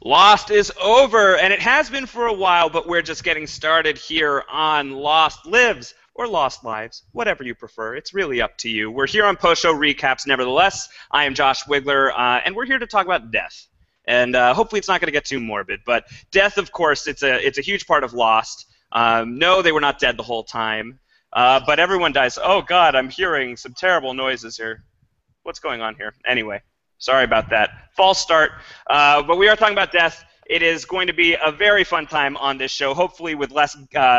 Lost is over, and it has been for a while, but we're just getting started here on Lost Lives, or Lost Lives, whatever you prefer. It's really up to you. We're here on post-show recaps, nevertheless. I am Josh Wigler, and we're here to talk about death. And hopefully it's not going to get too morbid, but death, of course, it's a huge part of Lost. No, they were not dead the whole time, but everyone dies. Oh, God, I'm hearing some terrible noises here. What's going on here? Anyway. Sorry about that. False start. But we are talking about death. It is going to be a very fun time on this show, hopefully with less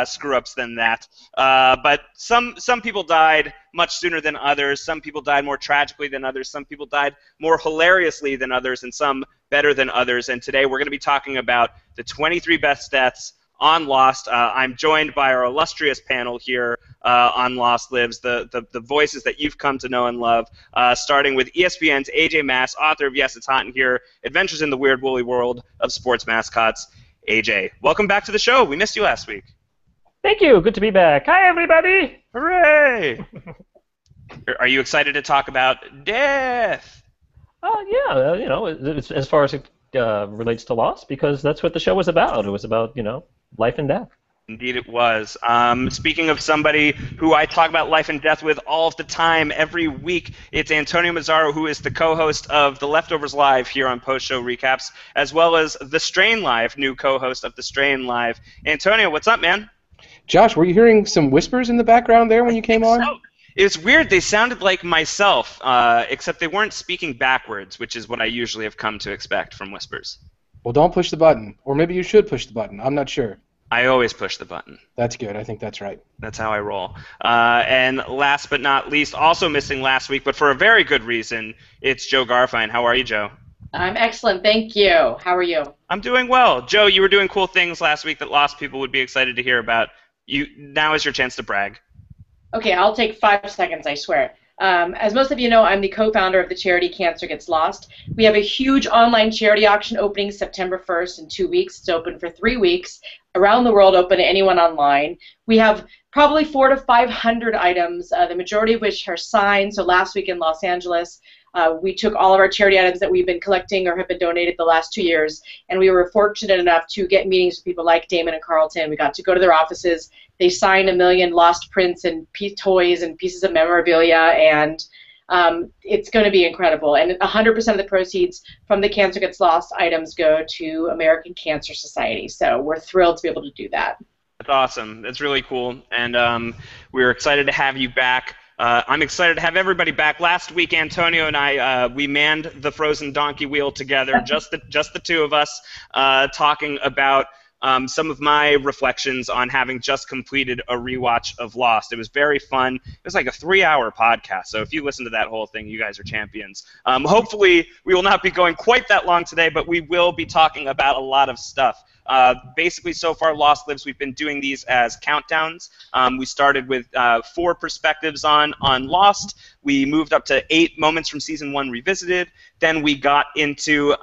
screw-ups than that. But some people died much sooner than others. Some people died more tragically than others. Some people died more hilariously than others, and some better than others. And today we're going to be talking about the 23 best deaths on Lost. I'm joined by our illustrious panel here on Lost Lives, the voices that you've come to know and love, starting with ESPN's AJ Mass, author of Yes, It's Hot in Here, Adventures in the Weird Woolly World of Sports Mascots. AJ, welcome back to the show. We missed you last week. Thank you. Good to be back. Hi, everybody. Hooray! Are you excited to talk about death? Yeah, as far as it relates to Lost, because that's what the show was about. It was about, life and death. Indeed it was. Speaking of somebody who I talk about life and death with all of the time, every week, it's Antonio Mazzaro, who is the co-host of The Leftovers Live here on Post-Show Recaps, as well as The Strain Live, new co-host of The Strain Live. Antonio, what's up, man? Josh, were you hearing some whispers in the background there when you came on? So. It's weird. They sounded like myself, except they weren't speaking backwards, which is what I usually have come to expect from whispers. Well, don't push the button. Or maybe you should push the button. I'm not sure. I always push the button. That's good. I think that's right. That's how I roll. And last but not least, also missing last week, but for a very good reason, it's Jo Garfein. How are you, Jo? I'm excellent, thank you. How are you? I'm doing well. Jo, you were doing cool things last week that Lost people would be excited to hear about. Now is your chance to brag. Okay, I'll take 5 seconds, I swear. As most of you know, I'm the co-founder of the charity Cancer Gets Lost. We have a huge online charity auction opening September 1st in 2 weeks. It's open for 3 weeks, around the world, open to anyone online. We have probably 400 to 500 items, the majority of which are signed. So last week in Los Angeles, we took all of our charity items that we've been collecting or have been donated the last 2 years, and we were fortunate enough to get meetings with people like Damon and Carlton. We got to go to their offices. They signed 1 million lost prints and toys and pieces of memorabilia, and it's going to be incredible. And 100% of the proceeds from the Cancer Gets Lost items go to American Cancer Society, so we're thrilled to be able to do that. That's awesome. That's really cool, and we're excited to have you back. I'm excited to have everybody back. Last week, Antonio and I, we manned the frozen donkey wheel together, just the two of us, talking about some of my reflections on having just completed a rewatch of Lost. It was very fun. It was like a 3-hour podcast, so if you listen to that whole thing, you guys are champions. Hopefully, we will not be going quite that long today, but we will be talking about a lot of stuff. Basically, so far, Lost Lives, we've been doing these as countdowns. We started with 4 perspectives on Lost. We moved up to 8 moments from Season 1 revisited. Then we got into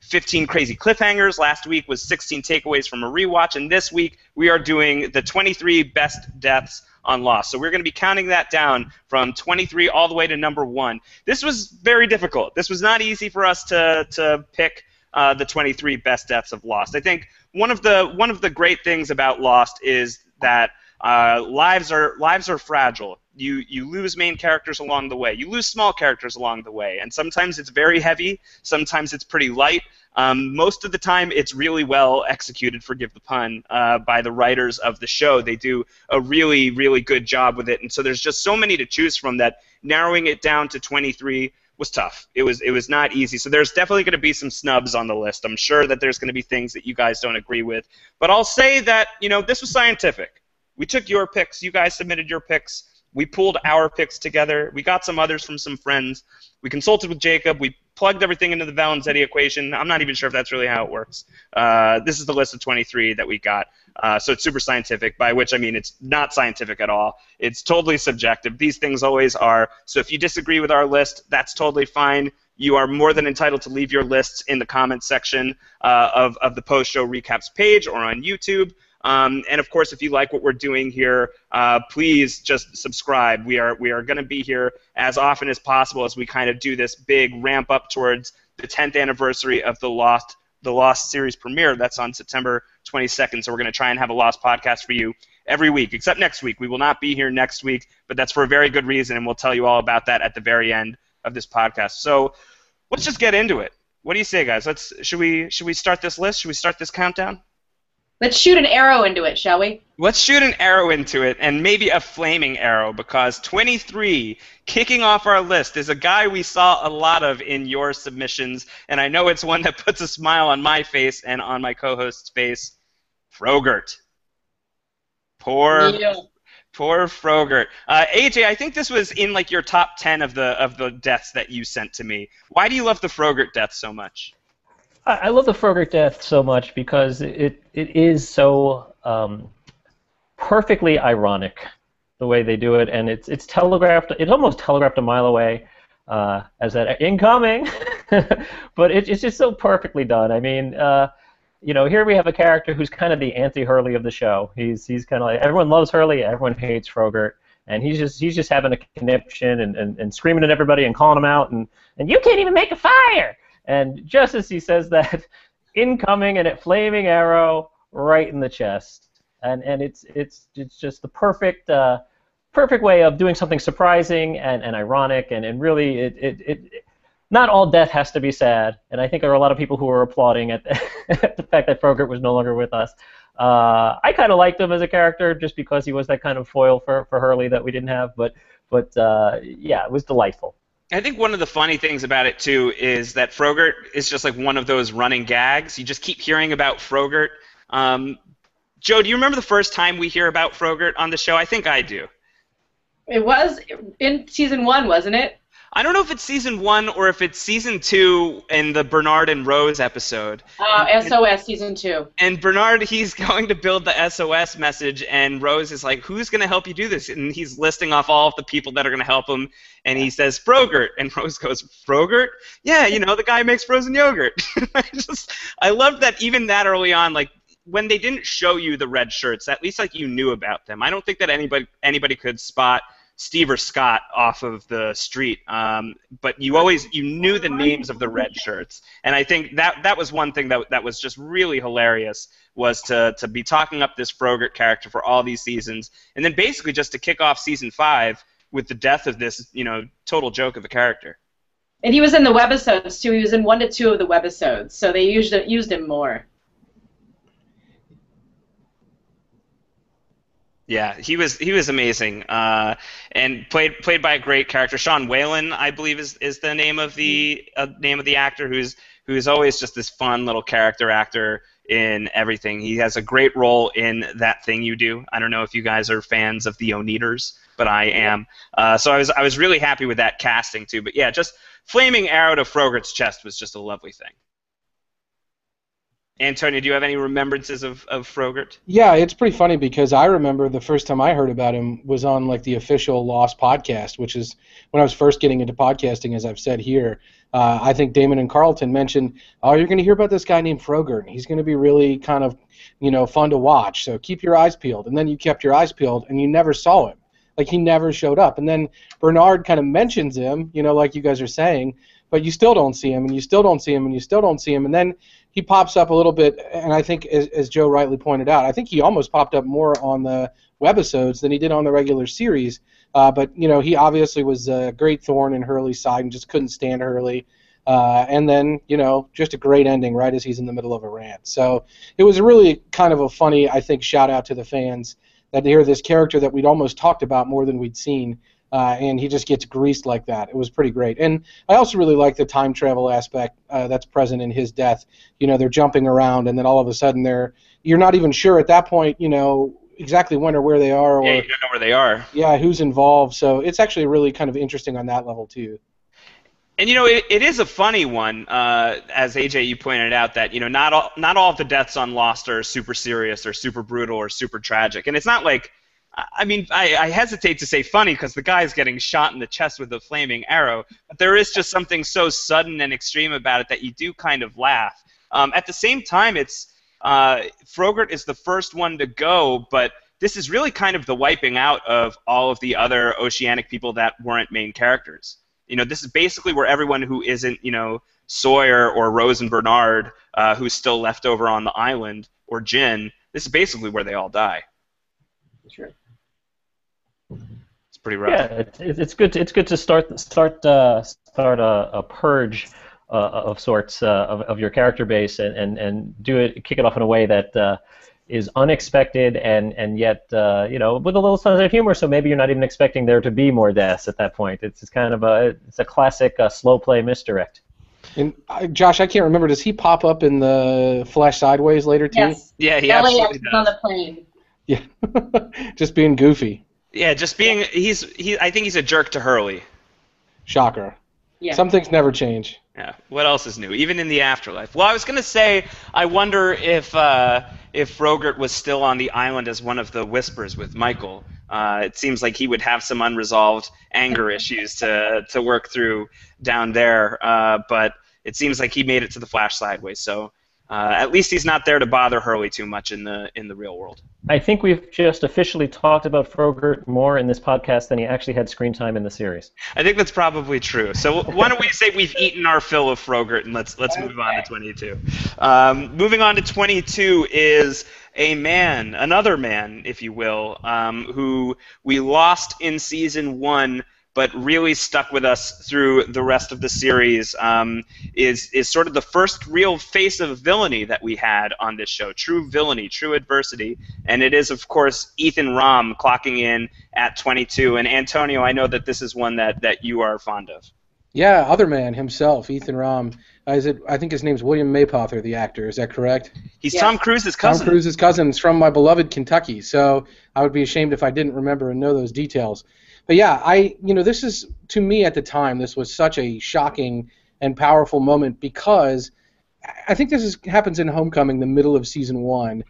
15 crazy cliffhangers. Last week was 16 takeaways from a rewatch. And this week, we are doing the 23 best deaths on Lost. So we're going to be counting that down from 23 all the way to number 1. This was very difficult. This was not easy for us to pick the 23 best deaths of Lost. I think one of the great things about Lost is that lives are fragile. You lose main characters along the way. You lose small characters along the way, and sometimes it's very heavy. Sometimes it's pretty light. Most of the time, it's really well executed, forgive the pun, by the writers of the show. They do a really, really good job with it, and so there's just so many to choose from that narrowing it down to 23 was tough. It was not easy. So there's definitely going to be some snubs on the list. I'm sure that there's going to be things that you guys don't agree with. But I'll say that, this was scientific. We took your picks. You guys submitted your picks. We pulled our picks together. We got some others from some friends. We consulted with Jacob. We plugged everything into the Valenzetti equation. I'm not even sure if that's really how it works. This is the list of 23 that we got. So it's super scientific, by which I mean it's not scientific at all. It's totally subjective. These things always are. So if you disagree with our list, that's totally fine. You are more than entitled to leave your lists in the comments section of the post-show recaps page or on YouTube. And of course, if you like what we're doing here, please just subscribe. We are going to be here as often as possible as we kind of do this big ramp up towards the 10th anniversary of the the Lost series premiere. That's on September 22nd. So we're going to try and have a Lost podcast for you every week, except next week. We will not be here next week, but that's for a very good reason, and we'll tell you all about that at the very end of this podcast. So let's just get into it. What do you say, guys? Should we start this list? Should we start this countdown? Let's shoot an arrow into it, shall we? Let's shoot an arrow into it, and maybe a flaming arrow, because 23, kicking off our list, is a guy we saw a lot of in your submissions, and I know it's one that puts a smile on my face and on my co-host's face. Frogurt. Poor Frogurt. AJ, I think this was in like your top 10 of the deaths that you sent to me. Why do you love the Frogurt death so much? I love the Frogurt death so much because it is so perfectly ironic the way they do it, and it's telegraphed. It's almost telegraphed a mile away as that incoming, but it's just so perfectly done. I mean, here we have a character who's kind of the anti-Hurley of the show. He's kind of like, everyone loves Hurley, everyone hates Frogurt, and he's just having a conniption and screaming at everybody and calling them out, and you can't even make a fire. And just as he says that, incoming and a flaming arrow right in the chest, and it's just the perfect way of doing something surprising and ironic, and really it not all death has to be sad, and I think there are a lot of people who are applauding at the fact that Frogurt was no longer with us. I kind of liked him as a character just because he was that kind of foil for Hurley that we didn't have, but yeah, it was delightful. I think one of the funny things about it, too, is that Frogurt is just like one of those running gags. You just keep hearing about Frogurt. Joe, do you remember the first time we hear about Frogurt on the show? I think I do. It was in Season 1, wasn't it? I don't know if it's Season 1 or if it's Season 2 in the Bernard and Rose episode. SOS Season 2. And Bernard, he's going to build the SOS message, and Rose is like, who's going to help you do this? And he's listing off all of the people that are going to help him, and he says, Frogurt. And Rose goes, Frogurt? Yeah, the guy who makes frozen yogurt. I loved that even that early on, like, when they didn't show you the red shirts, at least like you knew about them. I don't think that anybody could spot Steve or Scott off of the street, but you knew the names of the red shirts, and I think that was one thing that was just really hilarious, was to be talking up this Frogurt character for all these seasons, and then basically just to kick off Season 5 with the death of this total joke of a character. And he was in the webisodes too. He was in 1 to 2 of the webisodes, so they used him more. Yeah, he was amazing, and played by a great character. Sean Whalen, I believe, is the name of the actor, who's always just this fun little character actor in everything. He has a great role in That Thing You Do. I don't know if you guys are fans of the Oneaters, but I am. So I was really happy with that casting too. But yeah, just flaming arrow to Frogurt's chest was just a lovely thing. Antonio, do you have any remembrances of Frogurt? Yeah, it's pretty funny because I remember the first time I heard about him was on like the official Lost podcast, which is when I was first getting into podcasting, as I've said here. I think Damon and Carlton mentioned, oh, you're going to hear about this guy named Frogurt, and he's going to be really kind of, fun to watch, so keep your eyes peeled. And then you kept your eyes peeled, and you never saw him. Like, he never showed up. And then Bernard kind of mentions him, like you guys are saying, but you still don't see him, and you still don't see him, and you still don't see him, and then he pops up a little bit, and I think, as Joe rightly pointed out, I think he almost popped up more on the webisodes than he did on the regular series. But he obviously was a great thorn in Hurley's side and just couldn't stand Hurley. And then, just a great ending right as he's in the middle of a rant. So it was really kind of a funny, I think, shout-out to the fans that they hear this character that we'd almost talked about more than we'd seen, and he just gets greased like that. It was pretty great. And I also really like the time travel aspect that's present in his death. They're jumping around, and then all of a sudden you're not even sure at that point, exactly when or where they are. Or, yeah, you don't know where they are. Yeah, who's involved. So it's actually really kind of interesting on that level, too. And it is a funny one, as AJ you pointed out, that not all of the deaths on Lost are super serious or super brutal or super tragic, and it's not like, I hesitate to say funny because the guy's getting shot in the chest with a flaming arrow, but there is just something so sudden and extreme about it that you do kind of laugh. At the same time, it's Frogurt is the first one to go, but this is really kind of the wiping out of all of the other oceanic people that weren't main characters. This is basically where everyone who isn't, Sawyer or Rose and Bernard, who's still left over on the island, or Jin, this is basically where they all die. Sure. It's pretty rough. Yeah, it's good. It's good to start a purge of sorts of your character base and kick it off in a way that is unexpected and yet with a little sense of humor. So maybe you're not even expecting there to be more deaths at that point. It's kind of a classic slow play misdirect. And Josh, I can't remember. Does he pop up in the Flash Sideways later too? Yes. Yeah, he absolutely does. On the plane. Yeah, just being goofy. Yeah, just being I think he's a jerk to Hurley. Shocker. Yeah. Some things never change. Yeah. What else is new? Even in the afterlife. Well, I was gonna say, I wonder if Frogurt was still on the island as one of the Whispers with Michael. It seems like he would have some unresolved anger issues to work through down there. But it seems like he made it to the Flash Sideways. So at least he's not there to bother Hurley too much in the real world. I think we've just officially talked about Frogurt more in this podcast than he actually had screen time in the series. I think that's probably true. So why don't we say we've eaten our fill of Frogurt, and let's move on to 22. Moving on to 22 is another man, if you will, who we lost in season 1, but really stuck with us through the rest of the series, is sort of the first real face of villainy that we had on this show. True villainy, true adversity. And it is, of course, Ethan Rom clocking in at 22. And Antonio, I know that this is one that you are fond of. Yeah, other man himself, Ethan Rom. I think his name's William Mapother, the actor. Is that correct? He's Tom Cruise's cousin. Tom Cruise's cousin is from my beloved Kentucky, so I would be ashamed if I didn't remember and know those details. But yeah, this is, to me at the time, this was such a shocking and powerful moment because I think happens in Homecoming, the middle of season 1.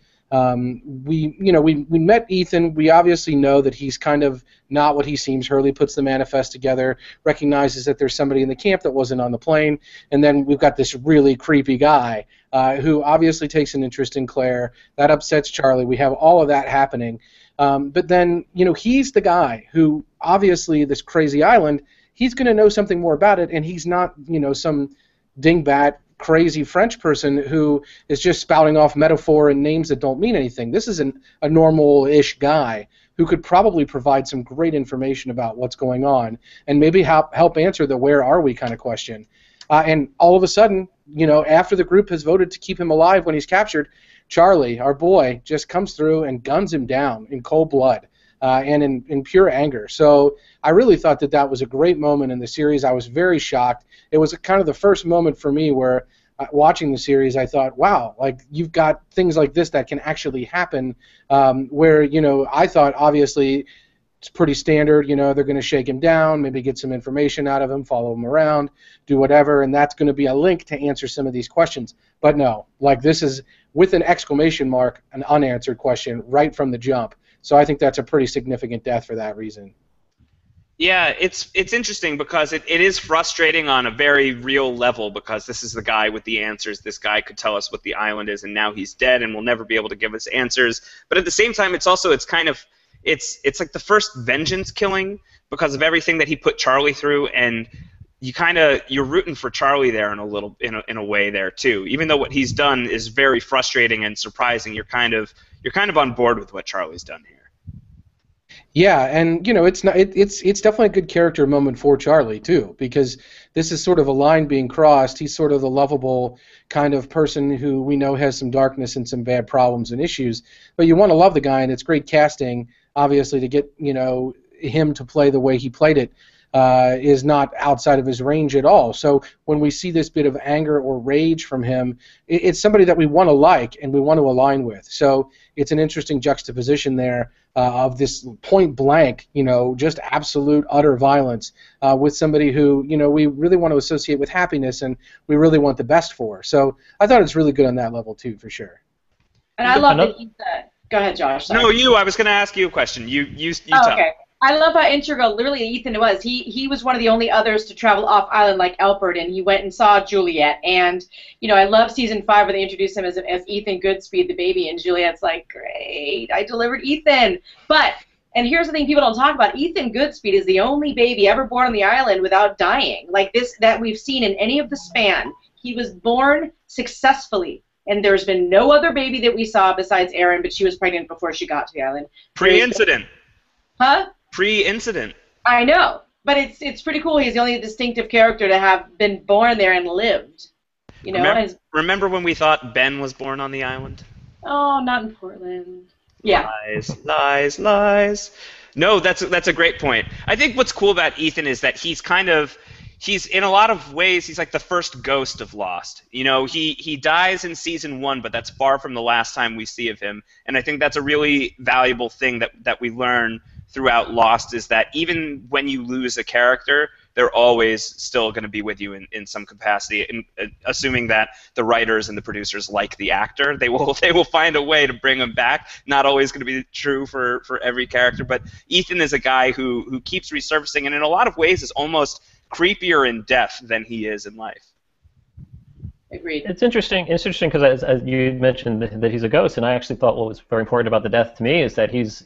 We met Ethan. We obviously know that he's kind of not what he seems. Hurley puts the manifest together, recognizes that there's somebody in the camp that wasn't on the plane, and then we've got this really creepy guy who obviously takes an interest in Claire. That upsets Charlie. We have all of that happening. But then, he's the guy who, obviously, this crazy island, he's going to know something more about it, and he's not, some dingbat, crazy French person who is just spouting off metaphor and names that don't mean anything. This is a normal-ish guy who could probably provide some great information about what's going on and maybe help answer the where are we kind of question. And all of a sudden, after the group has voted to keep him alive when he's captured, Charlie, our boy, just comes through and guns him down in cold blood and in pure anger. So I really thought that was a great moment in the series. I was very shocked. It was kind of the first moment for me where watching the series I thought, wow, like you've got things like this that can actually happen where, I thought obviously it's pretty standard. They're going to shake him down, maybe get some information out of him, follow him around, do whatever, and that's going to be a link to answer some of these questions. But no, like this is, with an exclamation mark, an unanswered question right from the jump. So I think that's a pretty significant death for that reason. Yeah, it's interesting because it is frustrating on a very real level because this is the guy with the answers. This guy could tell us what the island is, and now he's dead and will never be able to give us answers. But at the same time, it's like the first vengeance killing because of everything that he put Charlie through, and you're rooting for Charlie there in a way there too. Even though what he's done is very frustrating and surprising, you're kind of on board with what Charlie's done here. Yeah, and it's definitely a good character moment for Charlie too, because this is sort of a line being crossed. He's sort of the lovable kind of person who we know has some darkness and some bad problems and issues, but you want to love the guy, and it's great casting, obviously, to get him to play the way he played it. Is not outside of his range at all. So when we see this bit of anger or rage from him, it's somebody that we want to like and we want to align with. So it's an interesting juxtaposition there of this point blank, just absolute utter violence with somebody who, we really want to associate with happiness and we really want the best for. So I thought it's really good on that level too, for sure. And I love that he said, go ahead, Josh. Sorry. No, I was going to ask you a question. You tell. Okay. I love how integral, literally, Ethan was. He was one of the only others to travel off island like Alpert, and he went and saw Juliet. And I love season 5 where they introduced him as Ethan Goodspeed, the baby, and Juliet's like, great, I delivered Ethan. And here's the thing people don't talk about: Ethan Goodspeed is the only baby ever born on the island without dying, like this that we've seen in any of the span. He was born successfully, and there's been no other baby that we saw besides Erin, but she was pregnant before she got to the island. Pre-incident. Huh? Pre-incident. I know, but it's pretty cool. He's the only distinctive character to have been born there and lived. You know. Remember when we thought Ben was born on the island? Oh, not in Portland. Yeah. Lies. No, that's a great point. I think what's cool about Ethan is that he's in a lot of ways, he's like the first ghost of Lost. You know, he dies in season 1, but that's far from the last time we see of him. And I think that's a really valuable thing that we learn throughout Lost, is that even when you lose a character, they're always still going to be with you in some capacity. And assuming that the writers and the producers like the actor, they will find a way to bring him back. Not always going to be true for every character, but Ethan is a guy who keeps resurfacing, and in a lot of ways is almost creepier in death than he is in life. Agreed. It's interesting because as you mentioned that he's a ghost, and I actually thought what was very important about the death to me is that he's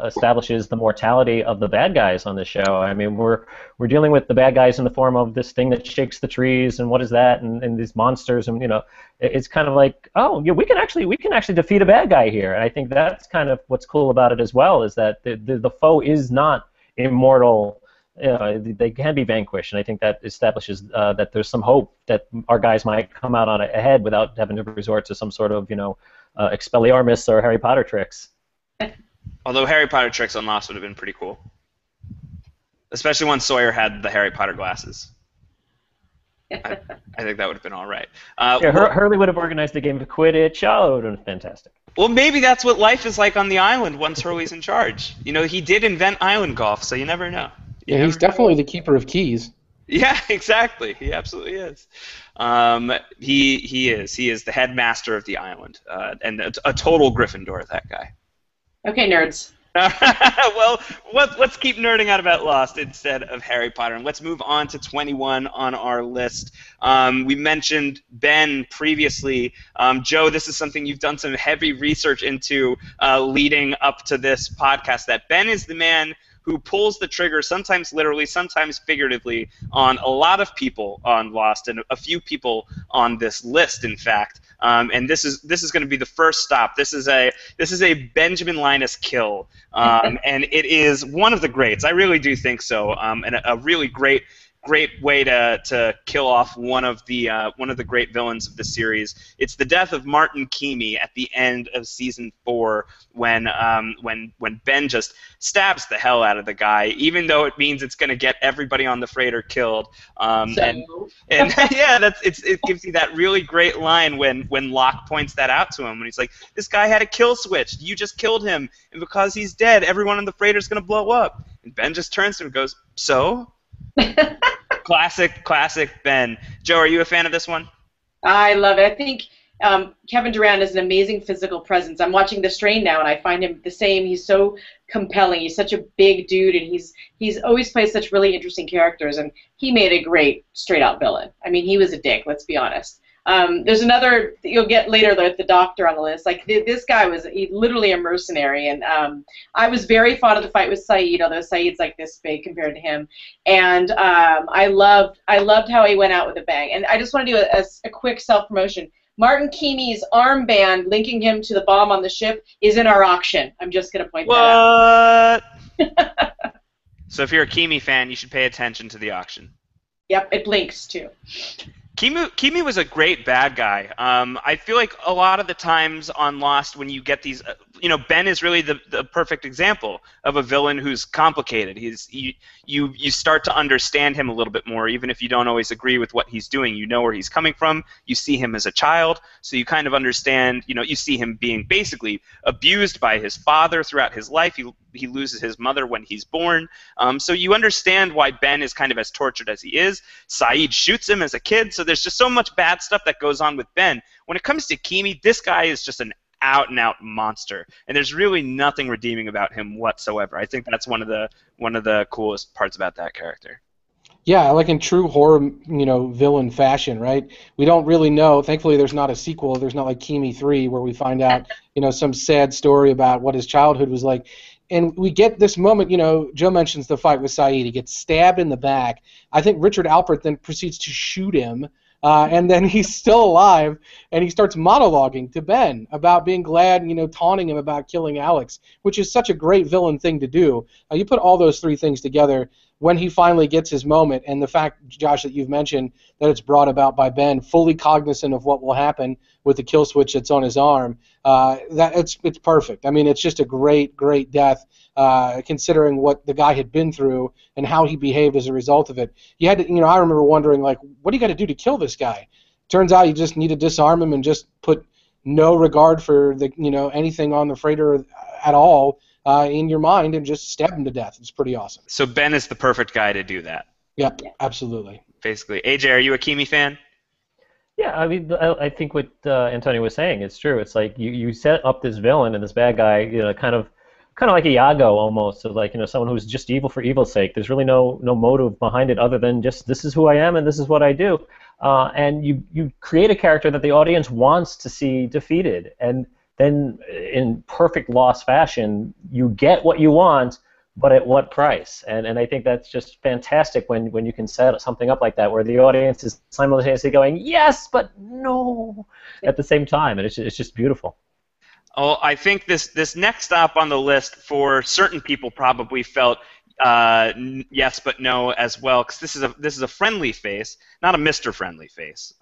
establishes the mortality of the bad guys on this show. I mean, we're dealing with the bad guys in the form of this thing that shakes the trees, and what is that, and these monsters, and you know, it's kind of like, oh yeah, we can actually defeat a bad guy here, and I think that's kind of what's cool about it as well, is that the foe is not immortal. They can be vanquished, and I think that establishes that there's some hope that our guys might come out on ahead without having to resort to some sort of, Expelliarmus or Harry Potter tricks. Although Harry Potter tricks on Lost would have been pretty cool, especially when Sawyer had the Harry Potter glasses. I think that would have been all right. Hurley would have organized a game of Quidditch. Oh, it would have been fantastic. Well, maybe that's what life is like on the island once Hurley's in charge. You know, he did invent island golf, so you never know. Yeah, he's definitely the keeper of keys. Yeah, exactly. He absolutely is. He is the headmaster of the island, and a total Gryffindor, that guy. Okay, nerds. Well, let's keep nerding out about Lost instead of Harry Potter, and let's move on to 21 on our list. We mentioned Ben previously. Joe, this is something you've done some heavy research into leading up to this podcast, that Ben is the man who pulls the trigger, sometimes literally, sometimes figuratively, on a lot of people on Lost, and a few people on this list, in fact. And this is going to be the first stop. This is a Benjamin Linus kill, and it is one of the greats. I really do think so, and a really great way to kill off one of the great villains of the series. It's the death of Martin Keamy at the end of season 4, when Ben just stabs the hell out of the guy, even though it means it's going to get everybody on the freighter killed. And yeah, it gives you that really great line when Locke points that out to him, when he's like, "This guy had a kill switch. You just killed him, and because he's dead, everyone on the freighter's going to blow up." And Ben just turns to him and goes, "So?" Classic Ben. Joe, are you a fan of this one? I love it. I think Kevin Durant is an amazing physical presence. I'm watching The Strain now, and I find him the same. He's so compelling. He's such a big dude, and he's always played such really interesting characters, and he made a great straight-out villain. I mean, he was a dick, let's be honest. There's another you'll get later, the doctor on the list. Like, this guy was literally a mercenary, and I was very fond of the fight with Saeed, although Saeed's like this big compared to him. And I loved how he went out with a bang. And I just want to do a quick self-promotion. Martin Keamy's armband linking him to the bomb on the ship is in our auction. I'm just going to point that out. So if you're a Keamy fan, you should pay attention to the auction. Yep, it blinks too. Keamy was a great bad guy. I feel like a lot of the times on Lost, when you get these, Ben is really the perfect example of a villain who's complicated. You start to understand him a little bit more, even if you don't always agree with what he's doing. You know where he's coming from. You see him as a child, so you kind of understand. You see him being basically abused by his father throughout his life. He loses his mother when he's born. So you understand why Ben is kind of as tortured as he is. Saeed shoots him as a kid, so there's just so much bad stuff that goes on with Ben. When it comes to Keamy, this guy is just an out-and-out monster, and there's really nothing redeeming about him whatsoever. I think that's one of the coolest parts about that character. Yeah, like in true horror, villain fashion, right? We don't really know. Thankfully, there's not a sequel. There's not like Keamy 3 where we find out, some sad story about what his childhood was like. And we get this moment, Joe mentions the fight with Saeed. He gets stabbed in the back. I think Richard Alpert then proceeds to shoot him And then he's still alive, and he starts monologuing to Ben about being glad, taunting him about killing Alex, which is such a great villain thing to do. You put all those three things together when he finally gets his moment, and the fact, Josh, that you've mentioned that it's brought about by Ben, fully cognizant of what will happen with the kill switch that's on his arm, it's perfect. I mean, it's just a great, great death, considering what the guy had been through and how he behaved as a result of it. You had to, I remember wondering, like, what do you got to do to kill this guy? Turns out you just need to disarm him and just put no regard for the, anything on the freighter at all in your mind and just stab him to death. It's pretty awesome. So Ben is the perfect guy to do that. Yep, absolutely. Basically. AJ, are you a Kimi fan? Yeah, I mean, I think what Antonio was saying is true. It's like you set up this villain and this bad guy, kind of like a Iago almost, so like someone who's just evil for evil's sake. There's really no motive behind it other than just this is who I am and this is what I do. And you create a character that the audience wants to see defeated, and then in perfect Lost fashion, you get what you want, but at what price? And I think that's just fantastic when you can set something up like that, where the audience is simultaneously going, yes, but no, at the same time, and it's just beautiful. Oh, I think this next stop on the list for certain people probably felt yes but no as well, because this is a friendly face, not a Mr. Friendly Face.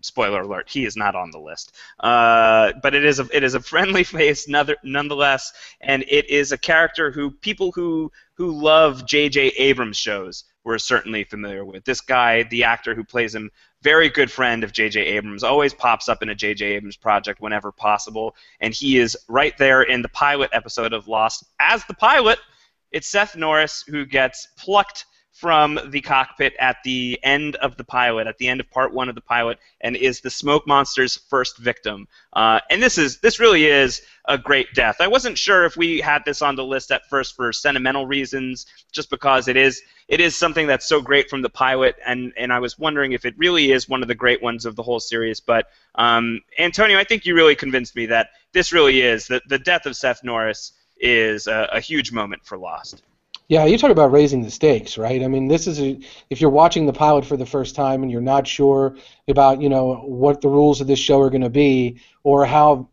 Spoiler alert: he is not on the list. But it is a friendly face nonetheless, and it is a character who people who love J.J. Abrams shows were certainly familiar with. This guy, the actor who plays him, very good friend of J.J. Abrams, always pops up in a J.J. Abrams project whenever possible, and he is right there in the pilot episode of Lost as the pilot. It's Seth Norris who gets plucked from the cockpit at the end of the pilot, at the end of part 1 of the pilot, and is the smoke monster's first victim. And this really is a great death. I wasn't sure if we had this on the list at first for sentimental reasons, just because it is something that's so great from the pilot, and I was wondering if it really is one of the great ones of the whole series. But Antonio, I think you really convinced me that this really is, the death of Seth Norris is a huge moment for Lost. Yeah, you talk about raising the stakes, right? I mean, if you're watching the pilot for the first time and you're not sure about, what the rules of this show are going to be, or how,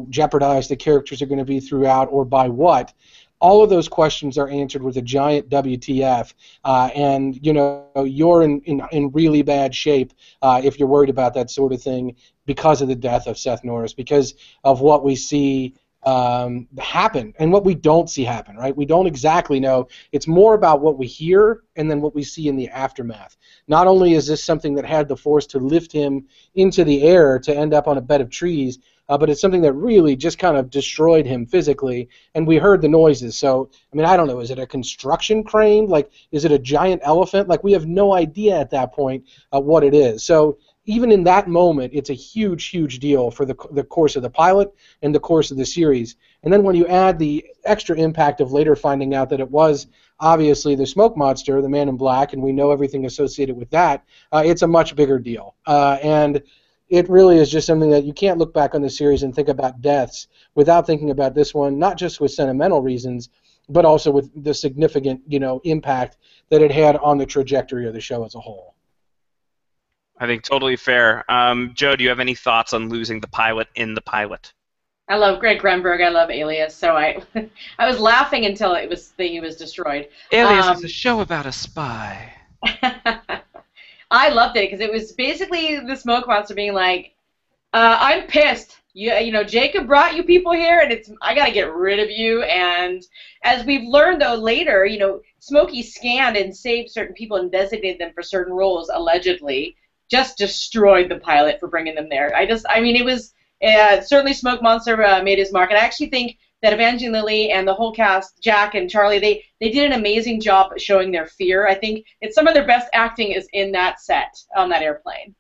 jeopardized the characters are going to be throughout, or by what, all of those questions are answered with a giant WTF, and you're in really bad shape if you're worried about that sort of thing because of the death of Seth Norris, because of what we see happen and what we don't see happen, right? We don't exactly know. It's more about what we hear and then what we see in the aftermath. Not only is this something that had the force to lift him into the air to end up on a bed of trees, but it's something that really just kind of destroyed him physically, and we heard the noises. So, I mean, I don't know, is it a construction crane? Like, is it a giant elephant? Like, we have no idea at that point what it is. So, even in that moment, it's a huge, huge deal for the course of the pilot and the course of the series. And then when you add the extra impact of later finding out that it was obviously the smoke monster, the Man in Black, and we know everything associated with that, it's a much bigger deal. And it really is just something that you can't look back on the series and think about deaths without thinking about this one, not just with sentimental reasons, but also with the significant, impact that it had on the trajectory of the show as a whole. I think totally fair. Joe, do you have any thoughts on losing the pilot in the pilot? I love Greg Grunberg. I love Alias. So I was laughing until he was destroyed. Alias is a show about a spy. I loved it because it was basically the smoke monster being like, "I'm pissed. Jacob brought you people here, and I gotta get rid of you." And as we've learned though later, Smokey scanned and saved certain people and designated them for certain roles allegedly. Just destroyed the pilot for bringing them there. It was certainly Smoke Monster made his mark, and I actually think that Evangeline Lilly and the whole cast, Jack and Charlie, they did an amazing job showing their fear. I think it's some of their best acting is in that set on that airplane.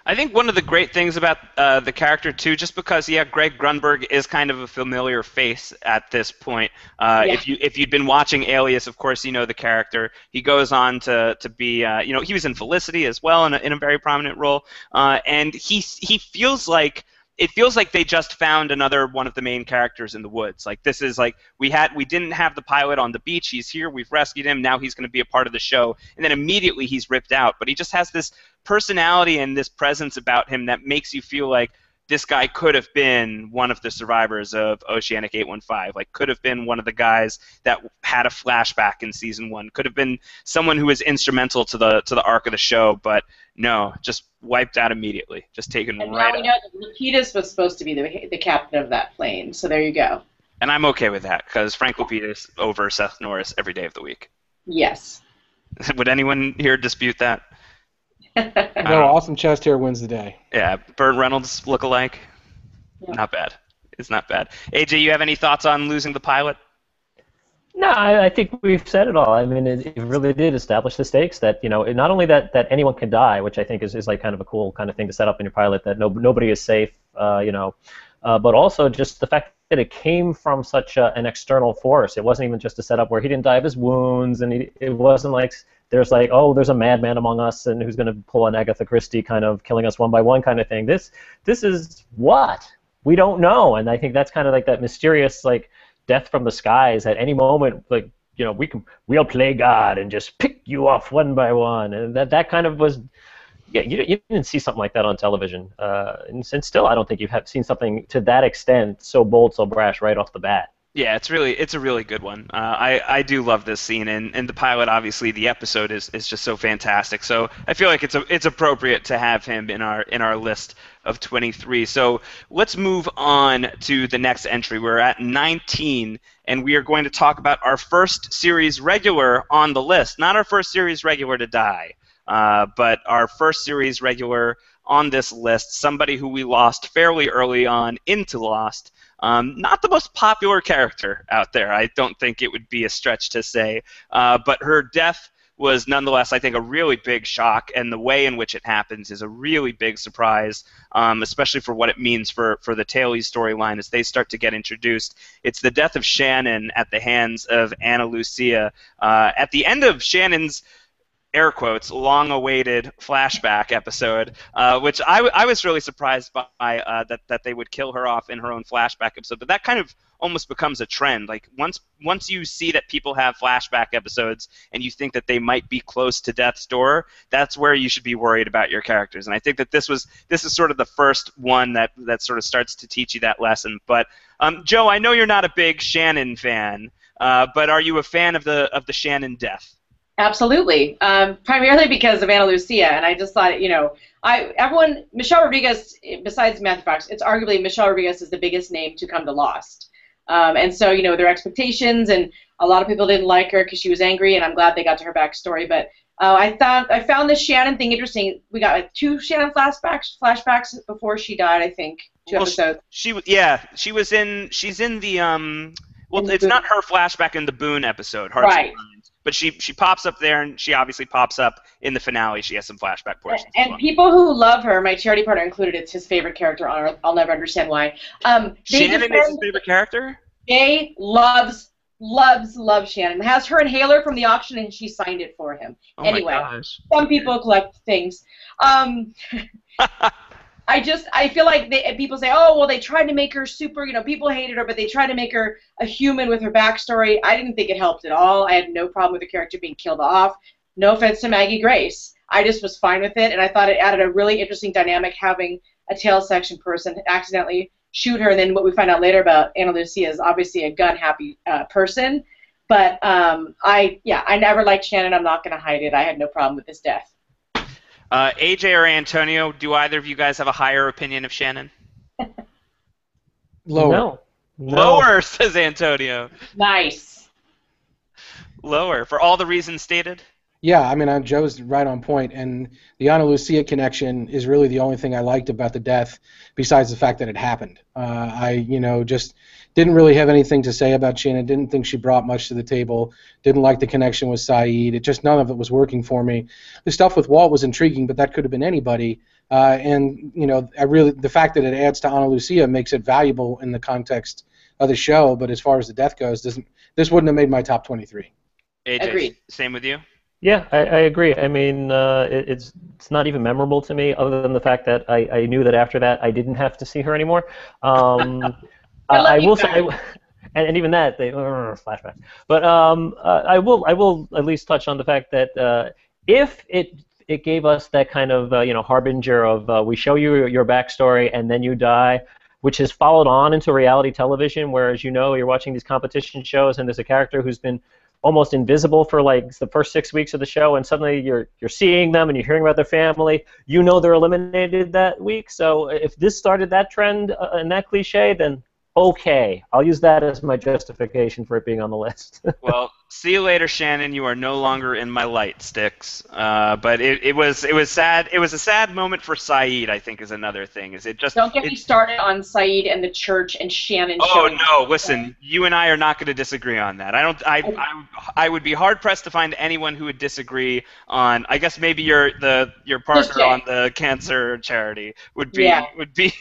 I think one of the great things about the character too, just because Greg Grunberg is kind of a familiar face at this point. If you'd been watching Alias, of course you know the character. He goes on to be he was in Felicity as well in a very prominent role, and he feels like it feels like they just found another one of the main characters in the woods. Like, this is like, we didn't have the pilot on the beach. He's here. We've rescued him. Now he's going to be a part of the show. And then immediately he's ripped out. But he just has this personality and this presence about him that makes you feel like this guy could have been one of the survivors of Oceanic 815, like could have been one of the guys that had a flashback in season 1, could have been someone who was instrumental to the arc of the show, but no, just wiped out immediately, just taken and right out. And now we know that Lapidus was supposed to be the captain of that plane, so there you go. And I'm okay with that, because Frank Lapidus over Seth Norris every day of the week. Yes. Would anyone here dispute that? No, awesome chest hair wins the day. Yeah, Burt Reynolds look-alike. Yeah. Not bad. It's not bad. AJ, you have any thoughts on losing the pilot? No, I think we've said it all. I mean, it really did establish the stakes that, not only that anyone can die, which I think is like kind of a cool kind of thing to set up in your pilot, that nobody is safe, but also just the fact that it came from such an external force. It wasn't even just a setup where he didn't die of his wounds, and it wasn't like there's like, oh, there's a madman among us and who's going to pull an Agatha Christie kind of killing us one by one kind of thing. This is what? We don't know, and I think that's kind of like that mysterious like death from the skies at any moment, like, we'll play God and just pick you off one by one, and that kind of was, yeah, you didn't see something like that on television, and still I don't think you've seen something to that extent, so bold, so brash right off the bat. Yeah, it's a really good one. I do love this scene, and the pilot, obviously, the episode is just so fantastic. So I feel like it's appropriate to have him in our list of 23. So let's move on to the next entry. We're at 19, and we are going to talk about our first series regular on the list. Not our first series regular to die, but our first series regular on this list, somebody who we lost fairly early on into Lost. Not the most popular character out there, I don't think it would be a stretch to say, but her death was nonetheless, I think, a really big shock, and the way in which it happens is a really big surprise, especially for what it means for the Taily storyline as they start to get introduced. It's the death of Shannon at the hands of Ana Lucia. At the end of Shannon's, air quotes, long-awaited flashback episode, which I was really surprised by, that they would kill her off in her own flashback episode. But that kind of almost becomes a trend. Like once you see that people have flashback episodes and you think that they might be close to death's door, that's where you should be worried about your characters. And I think that this is sort of the first one that sort of starts to teach you that lesson. But Joe, I know you're not a big Shannon fan, but are you a fan of the Shannon death? Absolutely, primarily because of Ana Lucia, and I just thought, Michelle Rodriguez, besides Matthew Fox, it's arguably Michelle Rodriguez is the biggest name to come to Lost, and so their expectations, and a lot of people didn't like her because she was angry, and I'm glad they got to her backstory, but I found this Shannon thing interesting. We got like 2 Shannon flashbacks before she died, I think, 2 episodes. She's in the it's not her flashback in the Boone episode, Hearts and Minds, but she pops up there, and she obviously pops up in the finale. She has some flashback portions. And people who love her, my charity partner included, it's his favorite character on Earth. I'll never understand why. Shannon is his favorite character? Jay loves Shannon. Has her inhaler from the auction, and she signed it for him. Oh anyway, my gosh. Some people collect things. I feel like people say, oh, well, they tried to make her super, people hated her, but they tried to make her a human with her backstory. I didn't think it helped at all. I had no problem with the character being killed off. No offense to Maggie Grace. I just was fine with it, and I thought it added a really interesting dynamic having a tail section person accidentally shoot her, and then what we find out later about Ana Lucia is obviously a gun-happy person. But I never liked Shannon. I'm not going to hide it. I had no problem with his death. AJ or Antonio, do either of you guys have a higher opinion of Shannon? Lower. No. Lower, says Antonio. Nice. Lower, for all the reasons stated? Yeah, I mean, Joe's right on point, and the Ana Lucia connection is really the only thing I liked about the death, besides the fact that it happened. I just didn't really have anything to say about Shannon. Didn't think she brought much to the table. Didn't like the connection with Saeed. None of it was working for me. The stuff with Walt was intriguing, but that could have been anybody. The fact that it adds to Ana Lucia makes it valuable in the context of the show. But as far as the death goes, this wouldn't have made my top 23. AJ, Agreed. Same with you? Yeah, I agree. I mean, it's not even memorable to me, other than the fact that I knew that after that I didn't have to see her anymore. Um, I love I you will say, guys. and even that they flashbacks. But I will at least touch on the fact that if it gave us that kind of harbinger of we show you your backstory and then you die, which has followed on into reality television, whereas you're watching these competition shows and there's a character who's been almost invisible for like the first 6 weeks of the show, and suddenly you're seeing them and you're hearing about their family. They're eliminated that week. So if this started that trend and that cliche, then okay, I'll use that as my justification for it being on the list. Well, see you later, Shannon. You are no longer in my light sticks. But it was sad. It was a sad moment for Saeed, I think, is another thing. Is it just Don't get it? me started on Saeed and the church and Shannon Oh showing no! up. Listen, you and I are not going to disagree on that. I don't. I would be hard pressed to find anyone who would disagree on. I guess maybe your Just partner on Jay. the cancer charity would Yeah. be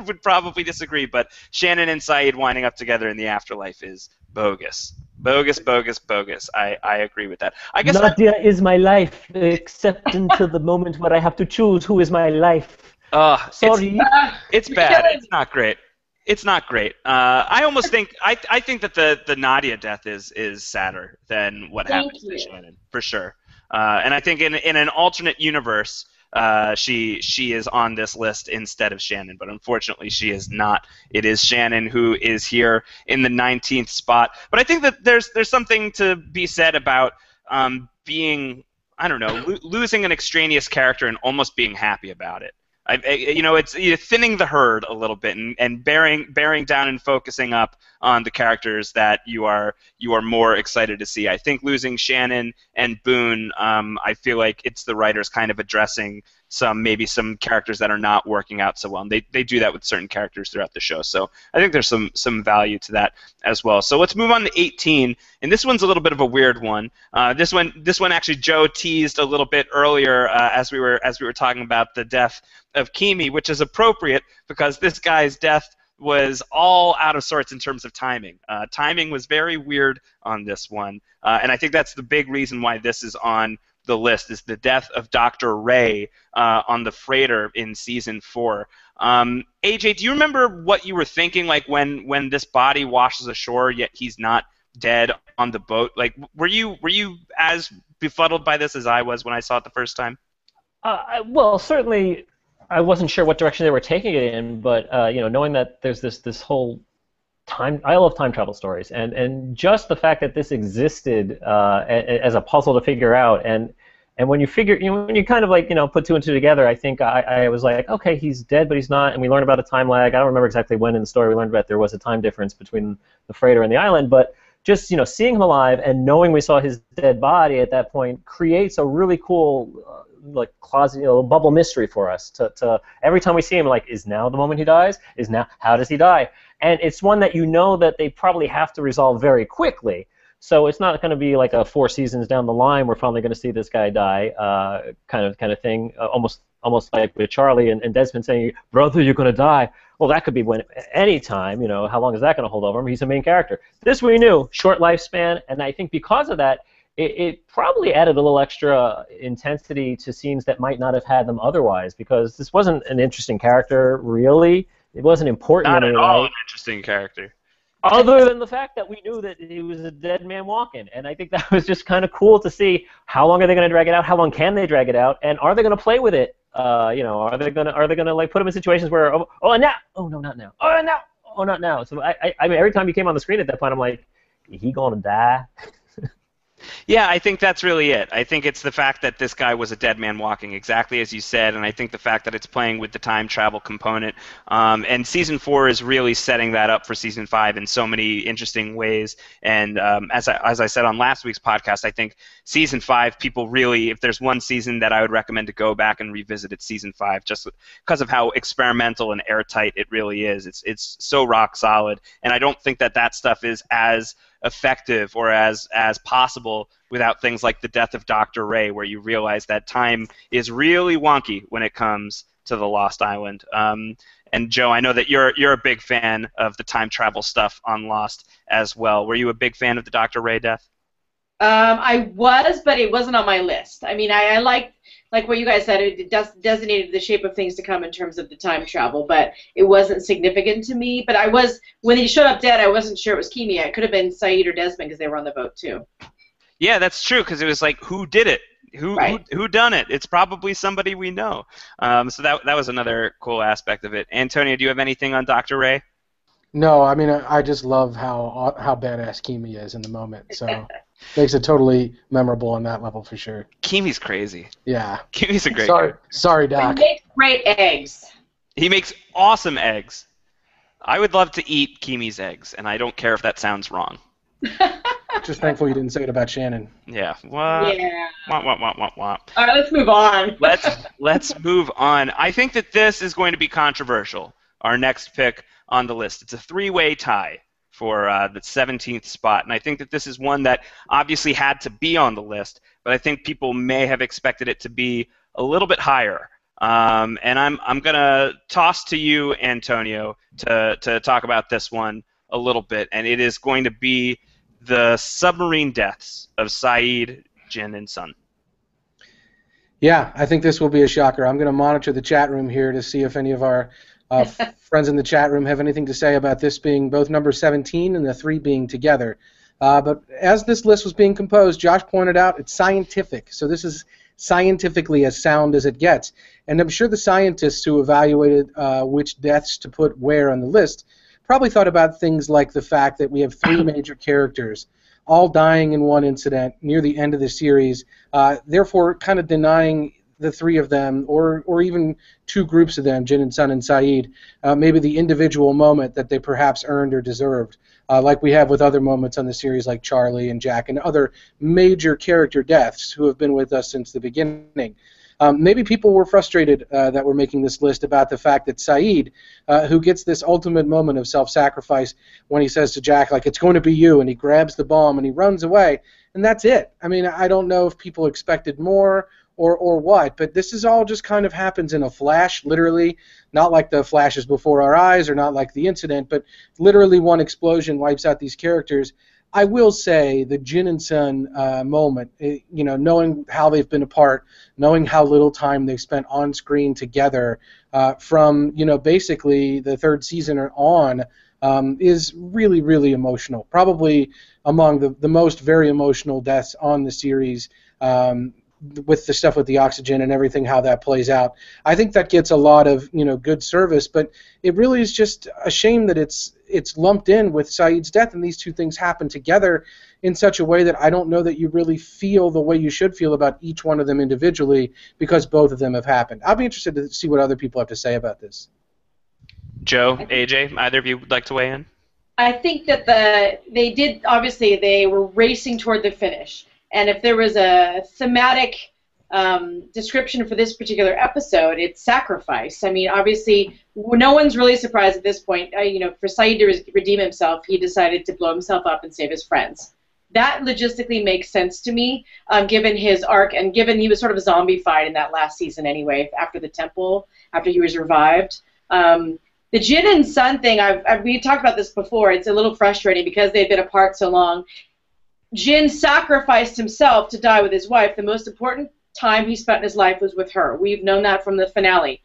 would probably disagree. But Shannon and Saeed winding up together in the afterlife is bogus. Bogus, bogus, bogus. I agree with that. I guess Nadia is my life, except until the moment where I have to choose who is my life. it's Sorry. it's You're bad. killing It's not great. It's not great. I almost think I think that the Nadia death is sadder than what Thank happens to you. Shannon for sure. And I think in an alternate universe, she is on this list instead of Shannon, but unfortunately she is not. It is Shannon who is here in the 19th spot. But I think that there's something to be said about being, I don't know, losing an extraneous character and almost being happy about it. It's thinning the herd a little bit and bearing down and focusing up on the characters that you are more excited to see. I think losing Shannon and Boone, I feel like it's the writers kind of addressing maybe some characters that are not working out so well. And they do that with certain characters throughout the show. So I think there's some value to that as well. So let's move on to 18, and this one's a little bit of a weird one. This one actually Joe teased a little bit earlier as we were talking about the death of Kimi, which is appropriate because this guy's death was all out of sorts in terms of timing. Timing was very weird on this one, and I think that's the big reason why this is on the list, is the death of Dr. Ray on the freighter in season 4. AJ, do you remember what you were thinking, like when this body washes ashore, yet he's not dead on the boat? Like, were you as befuddled by this as I was when I saw it the first time? Well, certainly, I wasn't sure what direction they were taking it in, but knowing that there's this whole time, I love time travel stories, and just the fact that this existed as a puzzle to figure out, and when you figure, when you kind of like put two and two together, I think I was like, okay, he's dead, but he's not, and we learned about a time lag. I don't remember exactly when in the story we learned about there was a time difference between the freighter and the island, but just seeing him alive and knowing we saw his dead body at that point creates a really cool like closet, bubble mystery for us to every time we see him, like, is now the moment he dies? Is now, how does he die? And it's one that that they probably have to resolve very quickly. So it's not going to be like a 4 seasons down the line we're finally going to see this guy die kind of thing. Almost like with Charlie and Desmond saying, "Brother, you're going to die." Well, that could be any time. How long is that going to hold over him? He's a main character. This we knew, short lifespan, and I think because of that, it probably added a little extra intensity to scenes that might not have had them otherwise, because this wasn't an interesting character, really. It wasn't important Not in at any all way, an interesting character. other than the fact that we knew that he was a dead man walking. And I think that was just kind of cool to see. How long are they going to drag it out? How long can they drag it out? And are they going to play with it? Are they going to like put him in situations where, now, oh no, not now, oh no, oh not now. So I mean, every time he came on the screen at that point, I'm like, is he going to die? Yeah, I think that's really it. I think it's the fact that this guy was a dead man walking, exactly as you said, and I think the fact that it's playing with the time travel component. And Season 4 is really setting that up for Season 5 in so many interesting ways. And as I said on last week's podcast, I think Season 5, people really, if there's one season that I would recommend to go back and revisit, it's Season 5, just because of how experimental and airtight it really is. It's so rock solid, and I don't think that stuff is as effective or as possible without things like the death of Dr. Ray, where you realize that time is really wonky when it comes to the Lost Island. And Joe, I know that you're a big fan of the time travel stuff on Lost as well. Were you a big fan of the Dr. Ray death? I was, but it wasn't on my list. I mean, I like what you guys said. It designated the shape of things to come in terms of the time travel, but it wasn't significant to me. But I was, when he showed up dead, I wasn't sure it was Kimia. It could have been Saeed or Desmond because they were on the boat too. Yeah, that's true, because it was like, who did it? Right. Who done it? It's probably somebody we know. So that was another cool aspect of it. Antonio, do you have anything on Dr. Ray? No, I mean I just love how badass Kimi is in the moment. So makes it totally memorable on that level for sure. Kimi's crazy. Yeah. Kimi's a great guy. Sorry, Doc. He makes great eggs. He makes awesome eggs. I would love to eat Kimi's eggs, and I don't care if that sounds wrong. Just thankful you didn't say it about Shannon. Yeah. What? Yeah. What? All right, let's move on. Let's move on. I think that this is going to be controversial. Our next pick on the list. It's a three-way tie for the 17th spot, and I think that this is one that obviously had to be on the list, but I think people may have expected it to be a little bit higher. And I'm gonna toss to you, Antonio, to talk about this one a little bit, and it is going to be the submarine deaths of Saeed, Jin, and Sun. Yeah, I think this will be a shocker. I'm going to monitor the chat room here to see if any of our friends in the chat room have anything to say about this being both number 17 and the 3 being together. But as this list was being composed, Josh pointed out it's scientific. So this is scientifically as sound as it gets. And I'm sure the scientists who evaluated which deaths to put where on the list probably thought about things like the fact that we have 3 major characters all dying in one incident near the end of the series, therefore kind of denying the 3 of them, or even 2 groups of them, Jin and Sun and Saeed, maybe the individual moment that they perhaps earned or deserved, like we have with other moments on the series like Charlie and Jack and other major character deaths who have been with us since the beginning. Maybe people were frustrated that we're making this list about the fact that Saeed, who gets this ultimate moment of self-sacrifice when he says to Jack, like, it's going to be you, and he grabs the bomb and he runs away, and that's it. I mean, I don't know if people expected more or what, but this is all just kind of happens in a flash, literally, not like the flashes before our eyes or not like the incident, but literally one explosion wipes out these characters. I will say the Jin and Sun moment, knowing how they've been apart, knowing how little time they've spent on screen together from, basically the 3rd season on, is really, really emotional. Probably among the most very emotional deaths on the series, with the stuff with the oxygen and everything, how that plays out. I think that gets a lot of good service, but it really is just a shame that it's lumped in with Saeed's death, and these 2 things happen together in such a way that I don't know that you really feel the way you should feel about each one of them individually, because both of them have happened. I'll be interested to see what other people have to say about this. Joe, AJ, either of you would like to weigh in? I think that they were racing toward the finish. And if there was a thematic description for this particular episode, it's sacrifice. I mean, obviously, no one's really surprised at this point. For Saeed to redeem himself, he decided to blow himself up and save his friends. That logistically makes sense to me, given his arc and given he was sort of zombified in that last season anyway, after the temple, after he was revived. The Jin and Sun thing, we talked about this before. It's a little frustrating because they've been apart so long. Jin sacrificed himself to die with his wife. The most important time he spent in his life was with her. We've known that from the finale.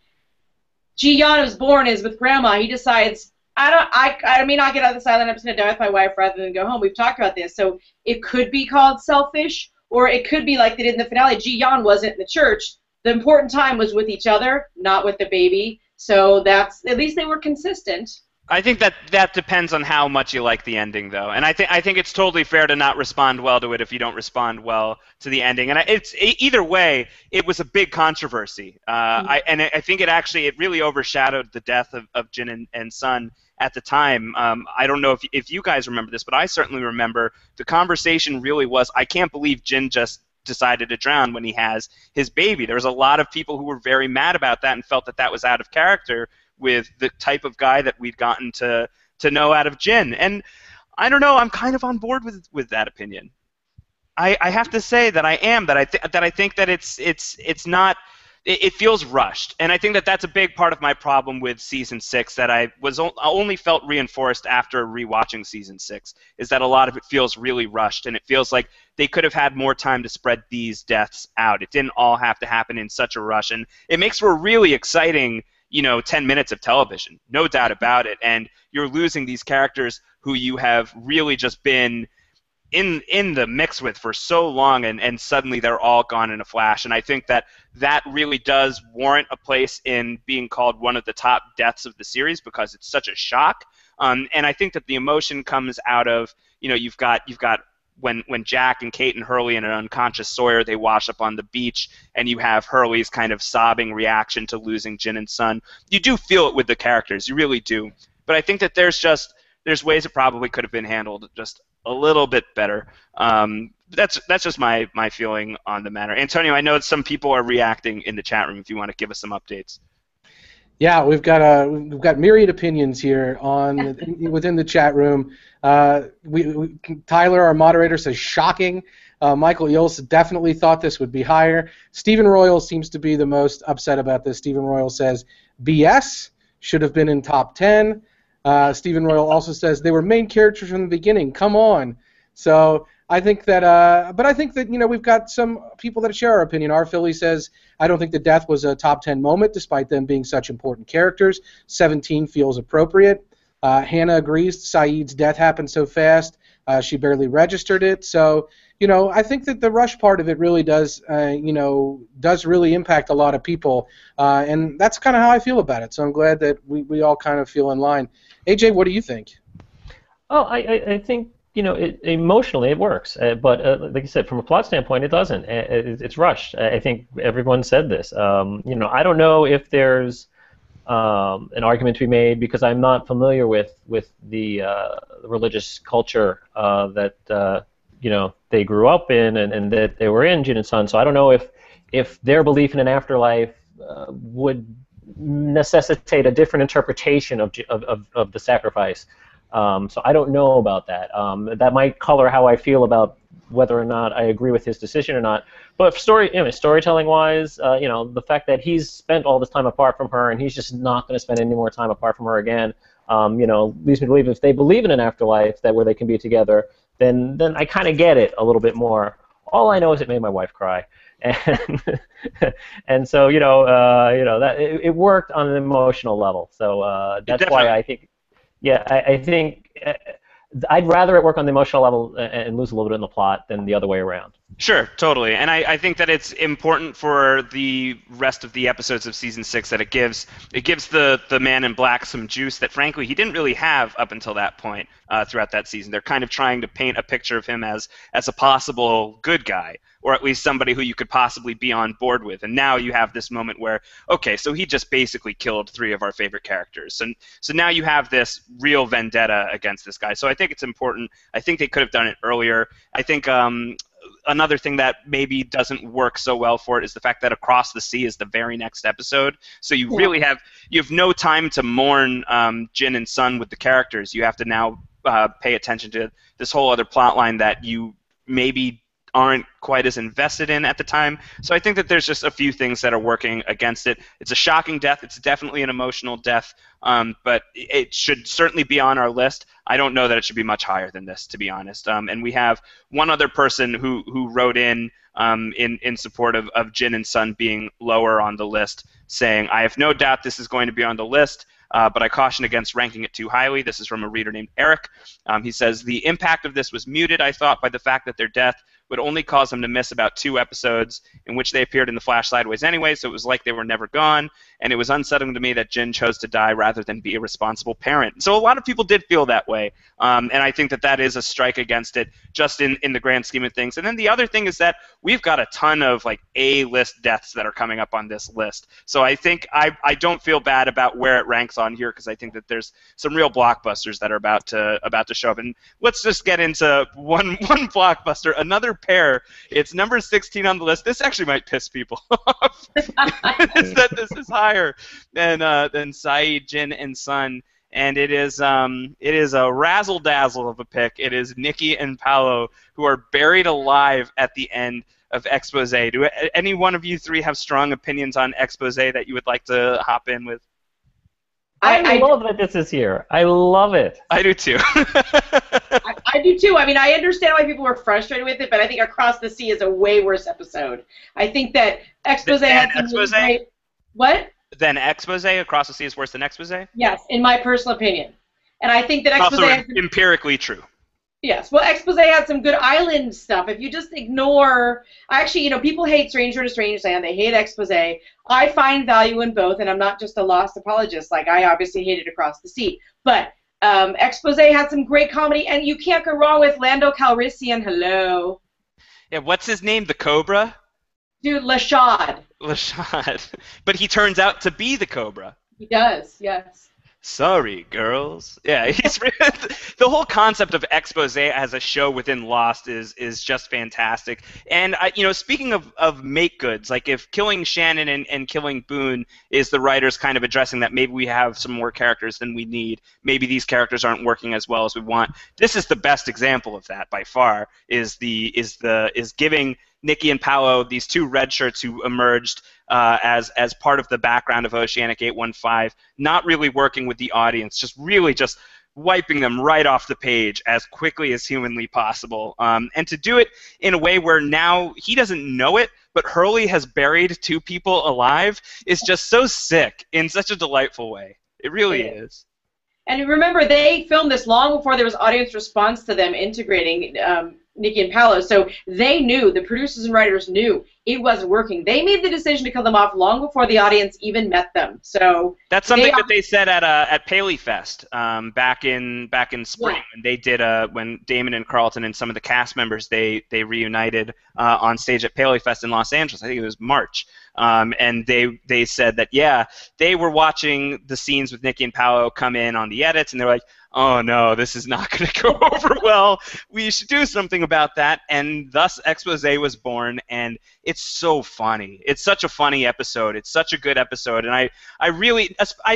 Ji-yeon was born is with Grandma. He decides, I may not get out of this island. I'm just going to die with my wife rather than go home. We've talked about this. So it could be called selfish, or it could be like they did in the finale. Ji-yeon wasn't in the church. The important time was with each other, not with the baby. So at least they were consistent. I think that depends on how much you like the ending, though, and I think it's totally fair to not respond well to it if you don't respond well to the ending. And either way, it was a big controversy. I think it really overshadowed the death of Jin and Sun at the time. I don't know if you guys remember this, but I certainly remember the conversation really was, I can't believe Jin just decided to drown when he has his baby. There was a lot of people who were very mad about that and felt that was out of character with the type of guy that we'd gotten to know out of Jin. And I don't know, I'm kind of on board with that opinion. I have to say that I am, that I think that it's it feels rushed, and I think that that's a big part of my problem with season 6 that I only felt reinforced after rewatching season 6, is that a lot of it feels really rushed, and it feels like they could have had more time to spread these deaths out. It didn't all have to happen in such a rush, and it makes for a really exciting 10 minutes of television, no doubt about it, and you're losing these characters who you have really just been in the mix with for so long, and suddenly they're all gone in a flash. And I think that really does warrant a place in being called one of the top deaths of the series, because it's such a shock. And I think that the emotion comes out of, you've got when Jack and Kate and Hurley and an unconscious Sawyer, they wash up on the beach, and you have Hurley's kind of sobbing reaction to losing Jin and Sun. You do feel it with the characters, you really do. But I think that there's ways it probably could have been handled just a little bit better. That's just my feeling on the matter. Antonio, I know some people are reacting in the chat room. If you want to give us some updates. Yeah, we've got myriad opinions here within the chat room. Tyler, our moderator, says shocking. Michael Eels definitely thought this would be higher. Stephen Royal seems to be the most upset about this. Stephen Royal says BS, should have been in top 10. Stephen Royal also says they were main characters from the beginning. Come on. So I think that, but I think that we've got some people that share our opinion. Our Philly says I don't think the death was a top 10 moment, despite them being such important characters. 17 feels appropriate. Hannah agrees. Saeed's death happened so fast, she barely registered it. So I think that the rush part of it really does really impact a lot of people, and that's kind of how I feel about it. So I'm glad that we all kind of feel in line. AJ, what do you think? Oh, I think emotionally it works, but like you said, from a plot standpoint, it doesn't. It's rushed. I think everyone said this. I don't know if there's an argument to be made, because I'm not familiar with the religious culture that they grew up in and that they were in, Jin and Sun. So I don't know if their belief in an afterlife would necessitate a different interpretation of the sacrifice. So I don't know about that. That might color how I feel about whether or not I agree with his decision or not. But storytelling-wise, the fact that he's spent all this time apart from her and he's just not going to spend any more time apart from her again, leads me to believe if they believe in an afterlife where they can be together, then I kind of get it a little bit more. All I know is it made my wife cry. And so that it worked on an emotional level. So that's why I think. Yeah, I think I'd rather it work on the emotional level and lose a little bit in the plot than the other way around. Sure, totally. And I think that it's important for the rest of the episodes of Season 6 that it gives the Man in Black some juice that, frankly, he didn't really have up until that point throughout that season. They're kind of trying to paint a picture of him as a possible good guy, or at least somebody who you could possibly be on board with. And now you have this moment where, okay, so he just basically killed 3 of our favorite characters. So now you have this real vendetta against this guy. So I think it's important. I think they could have done it earlier. I think another thing that maybe doesn't work so well for it is the fact that Across the Sea is the very next episode. So you really have no time to mourn Jin and Sun with the characters. You have to now pay attention to this whole other plot line that you maybe aren't quite as invested in at the time. So I think that there's just a few things that are working against it. It's a shocking death. It's definitely an emotional death, but it should certainly be on our list. I don't know that it should be much higher than this, to be honest. And we have one other person who wrote in support of Jin and Sun being lower on the list, saying, I have no doubt this is going to be on the list, but I caution against ranking it too highly. This is from a reader named Eric. He says, the impact of this was muted, I thought, by the fact that their death would only cause them to miss about 2 episodes in which they appeared in the Flash sideways anyway, so it was like they were never gone, and it was unsettling to me that Jin chose to die rather than be a responsible parent. So a lot of people did feel that way, and I think that is a strike against it, just in the grand scheme of things. And then the other thing is that we've got a ton of A-list deaths that are coming up on this list. So I think I don't feel bad about where it ranks on here, because I think that there's some real blockbusters that are about to show up. And let's just get into one blockbuster, another pair. It's number 16 on the list. This actually might piss people off. Is that this is higher than Saeed, Jin, and Sun. and it is a razzle dazzle of a pick. It is Nikki and Paolo, who are buried alive at the end of Expose. Do any one of you three have strong opinions on Expose that you would like to hop in with? I love that this is here. I love it. I do too. I do too. I mean, I understand why people were frustrated with it, but I think Across the Sea is a way worse episode. I think that Expose had some really great... What? Then Expose, Across the Sea is worse than Expose? Yes, in my personal opinion. And I think that Expose also empirically true. Yes, well, Expose had some good island stuff. If you just ignore, actually, you know, people hate Stranger in a Strange Land. They hate Expose. I find value in both, and I'm not just a lost apologist. Like, I obviously hated Across the Sea, but Expose had some great comedy, and you can't go wrong with Lando Calrissian. Hello. Yeah, what's his name? The Cobra? Dude, Lashad. Lashad. But he turns out to be the Cobra. He does, yes. Sorry, girls. Yeah, the whole concept of Expose as a show within Lost is just fantastic. And you know, speaking of make goods, like if killing Shannon and killing Boone is the writers kind of addressing that maybe we have some more characters than we need, maybe these characters aren't working as well as we want. This is the best example of that by far. Is giving Nikki and Paolo, these two red shirts who emerged as part of the background of Oceanic 815, not really working with the audience, just wiping them right off the page as quickly as humanly possible. And to do it in a way where now he doesn't know it, but Hurley has buried two people alive is just so sick in such a delightful way. It really is. And remember, they filmed this long before there was audience response to them integrating Nikki and Paolo, so they knew, the producers and writers knew it wasn't working. They made the decision to kill them off long before the audience even met them. So that's something that they said at Paley Fest back in spring. Yeah. And they did when Damon and Carlton and some of the cast members they reunited on stage at Paley Fest in Los Angeles. I think it was March. And they said that they were watching the scenes with Nikki and Paolo come in on the edits, and they're like, oh no, this is not going to go over well. We should do something about that. And thus Expose was born, and it's so funny. It's such a funny episode. It's such a good episode. And I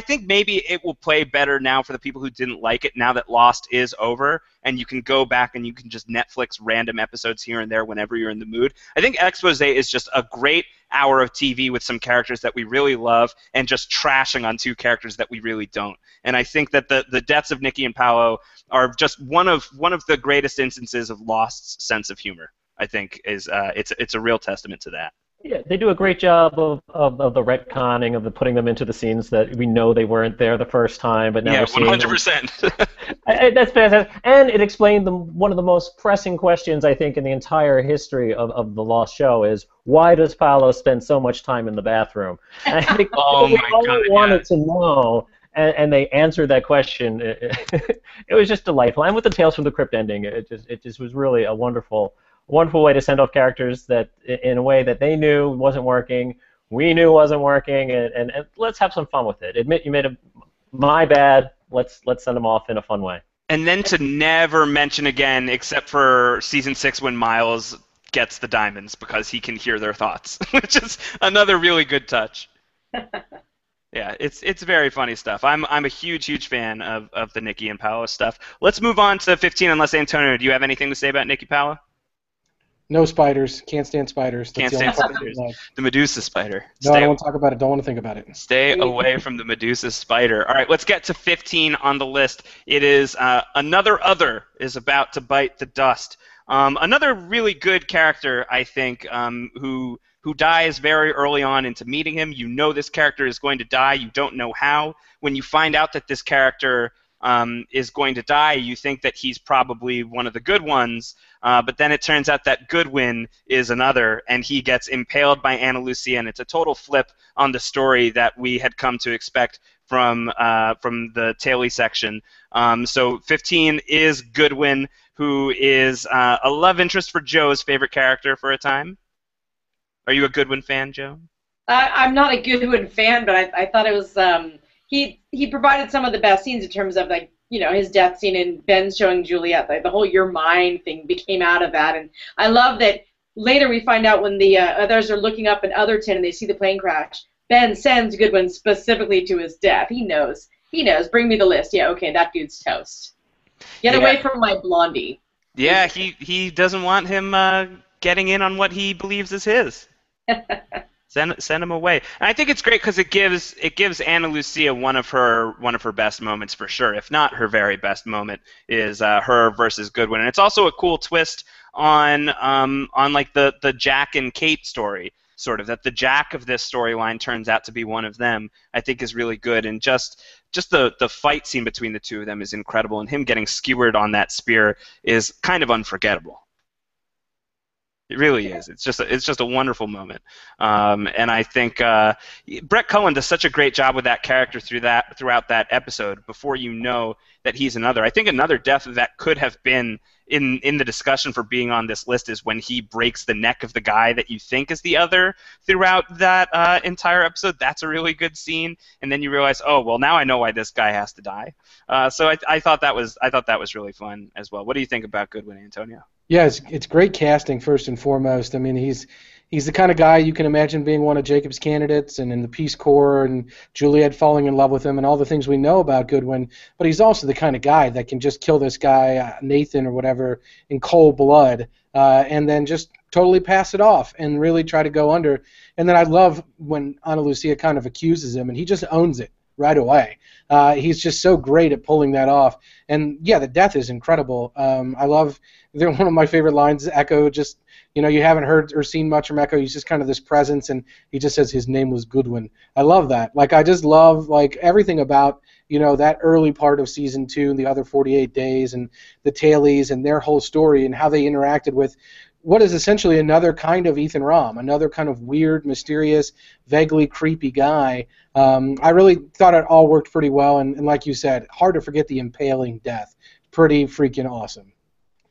think maybe it will play better now for the people who didn't like it now that Lost is over, and you can go back and you can just Netflix random episodes here and there whenever you're in the mood. I think Expose is just a great hour of TV with some characters that we really love and just trashing on two characters that we really don't. And I think that the deaths of Nikki and Paolo are just one of the greatest instances of Lost's sense of humor. I think it's a real testament to that. Yeah, they do a great job of the retconning, of the putting them into the scenes that we know they weren't there the first time, but now we're seeing 100%. That's fantastic. And it explained one of the most pressing questions, I think, in the entire history of the Lost show is, why does Paolo spend so much time in the bathroom? And I think we all wanted to know, and they answered that question. It was just delightful. And with the Tales from the Crypt ending, it just was really a wonderful way to send off characters that in a way that they knew wasn't working, we knew wasn't working, and let's have some fun with it. Admit you made my bad. Let's send them off in a fun way. And then to never mention again, except for season 6 when Miles gets the diamonds because he can hear their thoughts, which is another really good touch. Yeah, it's very funny stuff. I'm a huge fan of the Nikki and Paolo stuff. Let's move on to 15. Unless Antonio, do you have anything to say about Nikki Paolo? No spiders. Can't stand spiders. Can't stand spiders. The Medusa spider. No, I don't want to talk about it. Don't want to think about it. Stay away from the Medusa spider. All right, let's get to 15 on the list. It is Another Other is about to bite the dust. Another really good character, I think, who dies very early on into meeting him. You know this character is going to die. You don't know how. When you find out that this character is going to die, you think that he's probably one of the good ones, but then it turns out that Goodwin is another, and he gets impaled by Ana Lucia, and it's a total flip on the story that we had come to expect from the Taily section. So 15 is Goodwin, who is a love interest for Joe's favorite character for a time. Are you a Goodwin fan, Joe? I'm not a Goodwin fan, but I thought it was... He provided some of the best scenes in terms of, like, you know, his death scene and Ben showing Juliet. Like, the whole "you're mine" thing became out of that. And I love that later we find out when the others are looking up in Otherton and they see the plane crash, Ben sends Goodwin specifically to his death. He knows. He knows. Bring me the list. Yeah, okay, that dude's toast. Get away from my blondie. Yeah, he doesn't want him getting in on what he believes is his. Send him away. And I think it's great because it gives Ana Lucia one of her best moments for sure, if not her very best moment, is her versus Goodwin. And it's also a cool twist on like the Jack and Kate story, sort of, that the Jack of this storyline turns out to be one of them. I think is really good, and just the fight scene between the two of them is incredible, and him getting skewered on that spear is kind of unforgettable. It really is. It's just a wonderful moment, and I think Brett Cullen does such a great job with that character throughout that episode. Before you know that he's another, I think another death that could have been in the discussion for being on this list is when he breaks the neck of the guy that you think is the other throughout that entire episode. That's a really good scene, and then you realize, oh well, now I know why this guy has to die. So I thought that was really fun as well. What do you think about Goodwin, Antonio? Yeah, it's great casting first and foremost. I mean, he's the kind of guy you can imagine being one of Jacob's candidates and in the Peace Corps and Juliet falling in love with him and all the things we know about Goodwin. But he's also the kind of guy that can just kill this guy, Nathan or whatever, in cold blood and then just totally pass it off and really try to go under. And then I love when Ana Lucia kind of accuses him and he just owns it right away. He's just so great at pulling that off. And yeah, the death is incredible. I love one of my favorite lines. Echo just, you haven't heard or seen much from Echo. He's just kind of this presence, and he just says his name was Goodwin. I love that. Like, I just love everything about that early part of season 2, the other 48 days, and the tailies and their whole story and how they interacted with what is essentially another kind of Ethan Rahm, another kind of weird, mysterious, vaguely creepy guy. I really thought it all worked pretty well, and like you said, hard to forget the impaling death. Pretty freaking awesome.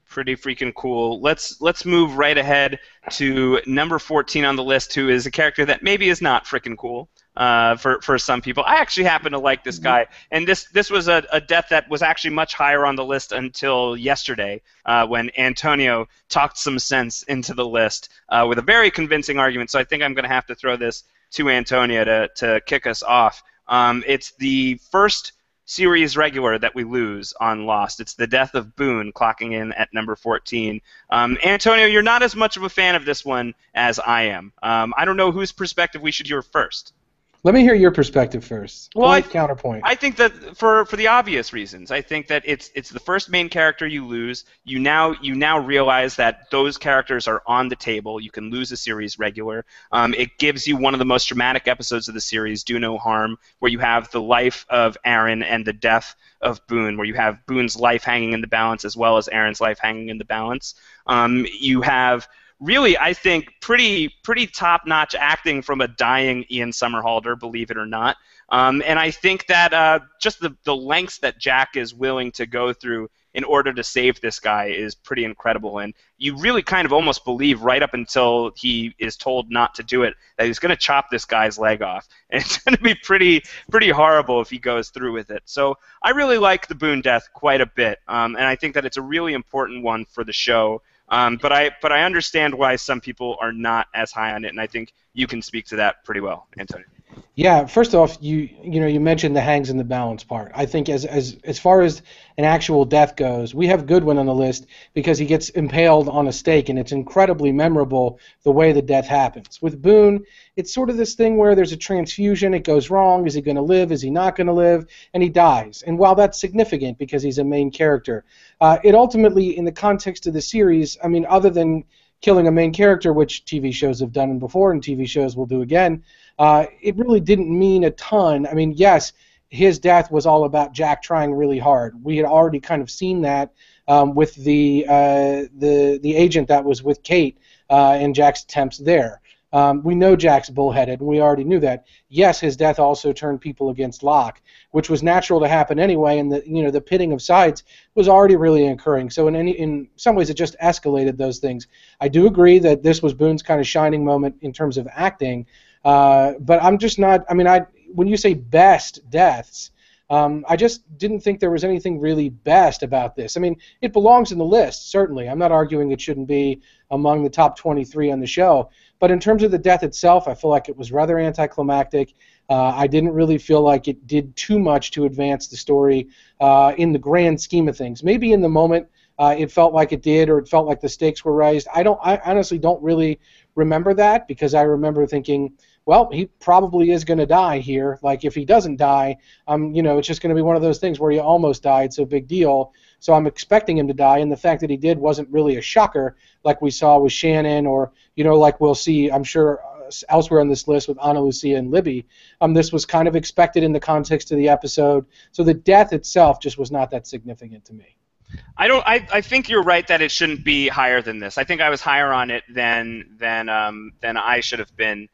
Pretty freaking cool. Let's move right ahead to number 14 on the list, who is a character that maybe is not freaking cool for some people. I actually happen to like this guy, and this was a death that was actually much higher on the list until yesterday when Antonio talked some sense into the list with a very convincing argument. So I think I'm going to have to throw this to Antonio to kick us off. It's the first series regular that we lose on Lost. It's the death of Boone, clocking in at number 14. Antonio, you're not as much of a fan of this one as I am. I don't know whose perspective we should hear first. Let me hear your perspective first. Well, Counterpoint. I think that for the obvious reasons. I think that it's the first main character you lose. You now realize that those characters are on the table. You can lose a series regular. It gives you one of the most dramatic episodes of the series, Do No Harm, where you have the life of Aaron and the death of Boone, where you have Boone's life hanging in the balance as well as Aaron's life hanging in the balance. You have really, I think, pretty top-notch acting from a dying Ian Somerhalder, believe it or not. And I think that just the lengths that Jack is willing to go through in order to save this guy is pretty incredible. And you really kind of almost believe right up until he is told not to do it that he's going to chop this guy's leg off. And it's going to be pretty horrible if he goes through with it. So I really like the Boone death quite a bit. And I think that it's a really important one for the show. But I understand why some people are not as high on it, and I think you can speak to that pretty well, Antonio. Yeah, first off, you mentioned the hangs in the balance part. I think as far as an actual death goes, we have Goodwin on the list because he gets impaled on a stake, and it's incredibly memorable the way the death happens. With Boone, it's sort of this thing where there's a transfusion, it goes wrong, is he going to live, is he not going to live, and he dies. And while that's significant because he's a main character, it ultimately, in the context of the series, I mean, other than killing a main character, which TV shows have done before and TV shows will do again, it really didn't mean a ton. I mean, yes, his death was all about Jack trying really hard. We had already kind of seen that with the agent that was with Kate and Jack's attempts there. We know Jack's bullheaded, and we already knew that. Yes, his death also turned people against Locke, which was natural to happen anyway, and the pitting of sides was already really occurring. So in some ways, it just escalated those things. I do agree that this was Boone's kind of shining moment in terms of acting, but I'm just not. I mean, when you say best deaths, I just didn't think there was anything really best about this. I mean, it belongs in the list, certainly. I'm not arguing it shouldn't be among the top 23 on the show. But in terms of the death itself, I feel like it was rather anticlimactic. I didn't really feel like it did too much to advance the story in the grand scheme of things. Maybe in the moment it felt like it did, or it felt like the stakes were raised. I honestly don't really remember that, because I remember thinking, well, he probably is going to die here. Like, if he doesn't die, it's just going to be one of those things where he almost died, so big deal. So I'm expecting him to die, and the fact that he did wasn't really a shocker, like we saw with Shannon, or like we'll see, I'm sure, elsewhere on this list with Ana Lucia and Libby. This was kind of expected in the context of the episode, so the death itself just was not that significant to me. I think you're right that it shouldn't be higher than this. I think I was higher on it than I should have been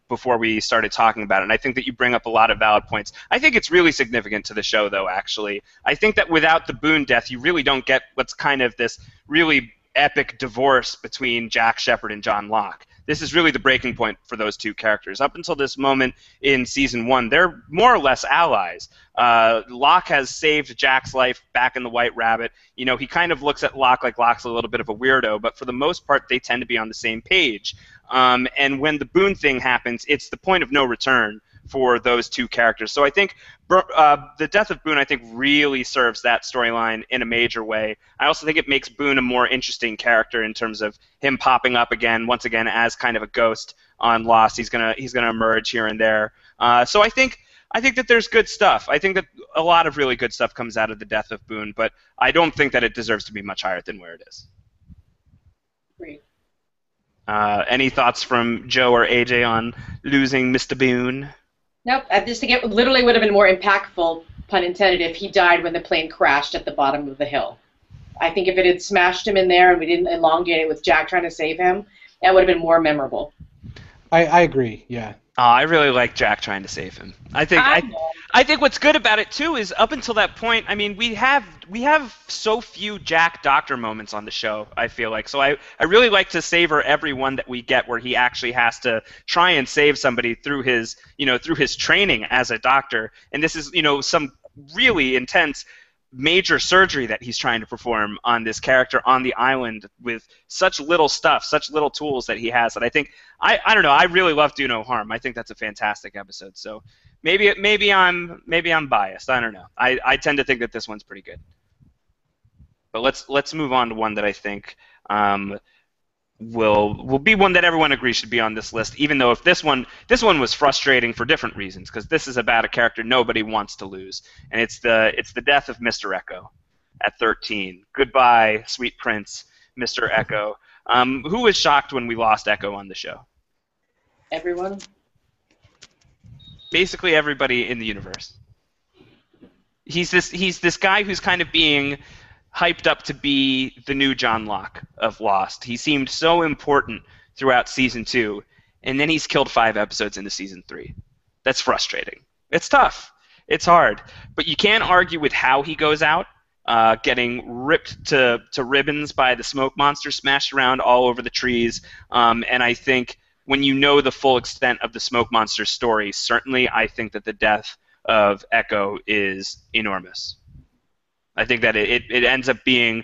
before we started talking about it. And I think that you bring up a lot of valid points. I think it's really significant to the show, though. Actually, I think that without the Boone death, you really don't get what's kind of this really epic divorce between Jack Shephard and John Locke. This is really the breaking point for those two characters. Up until this moment in Season 1, they're more or less allies. Locke has saved Jack's life back in the White Rabbit. He kind of looks at Locke like Locke's a little bit of a weirdo, but for the most part, they tend to be on the same page. And when the Boone thing happens, it's the point of no return for those two characters. So I think the death of Boone, I think, really serves that storyline in a major way. I also think it makes Boone a more interesting character in terms of him popping up once again as kind of a ghost on Lost. He's gonna emerge here and there. So I think that there's good stuff. I think that a lot of really good stuff comes out of the death of Boone, but I don't think that it deserves to be much higher than where it is. Great. Any thoughts from Joe or AJ on losing Mr. Boone? Nope. I just think it literally would have been more impactful, pun intended, if he died when the plane crashed at the bottom of the hill. I think if it had smashed him in there and we didn't elongate it with Jack trying to save him, that would have been more memorable. I agree, yeah. I really like Jack trying to save him. I think what's good about it too is up until that point, I mean, we have so few Jack Doctor moments on the show, I feel like. So I really like to savor every one that we get where he actually has to try and save somebody through his training as a doctor. And this is, some really intense major surgery that he's trying to perform on this character on the island with such little stuff, such little tools that he has, that I think I don't know, I really love Do No Harm. I think that's a fantastic episode. So maybe I'm biased. I don't know. I tend to think that this one's pretty good. But let's move on to one that I think will be one that everyone agrees should be on this list, even though if this one was frustrating for different reasons, because this is about a character nobody wants to lose, and it's the death of Mr. Echo at 13. Goodbye, sweet prince, Mr. Echo. Who was shocked when we lost Echo on the show? Everyone. Basically everybody in the universe. He's this guy who's kind of being hyped up to be the new John Locke of Lost. He seemed so important throughout Season 2, and then he's killed 5 episodes into Season 3. That's frustrating. It's tough. It's hard. But you can't argue with how he goes out, getting ripped to ribbons by the smoke monster, smashed around all over the trees, and I think when you know the full extent of the smoke monster story, certainly I think that the death of Echo is enormous. I think that it ends up being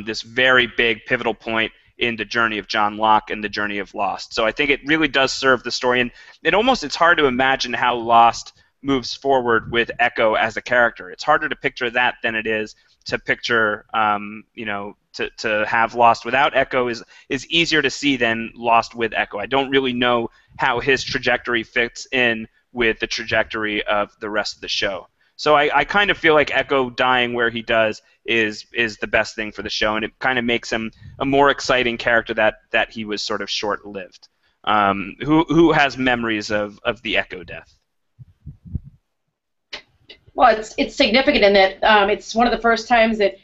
this very big pivotal point in the journey of John Locke and the journey of Lost. So I think it really does serve the story, and it's hard to imagine how Lost moves forward with Echo as a character. It's harder to picture that than it is to picture, to have Lost without Echo is easier to see than Lost with Echo. I don't really know how his trajectory fits in with the trajectory of the rest of the show. So I kind of feel like Echo dying where he does is the best thing for the show, and it kind of makes him a more exciting character that he was sort of short-lived. Who has memories of the Echo death? Well, it's significant in that it's one of the first times that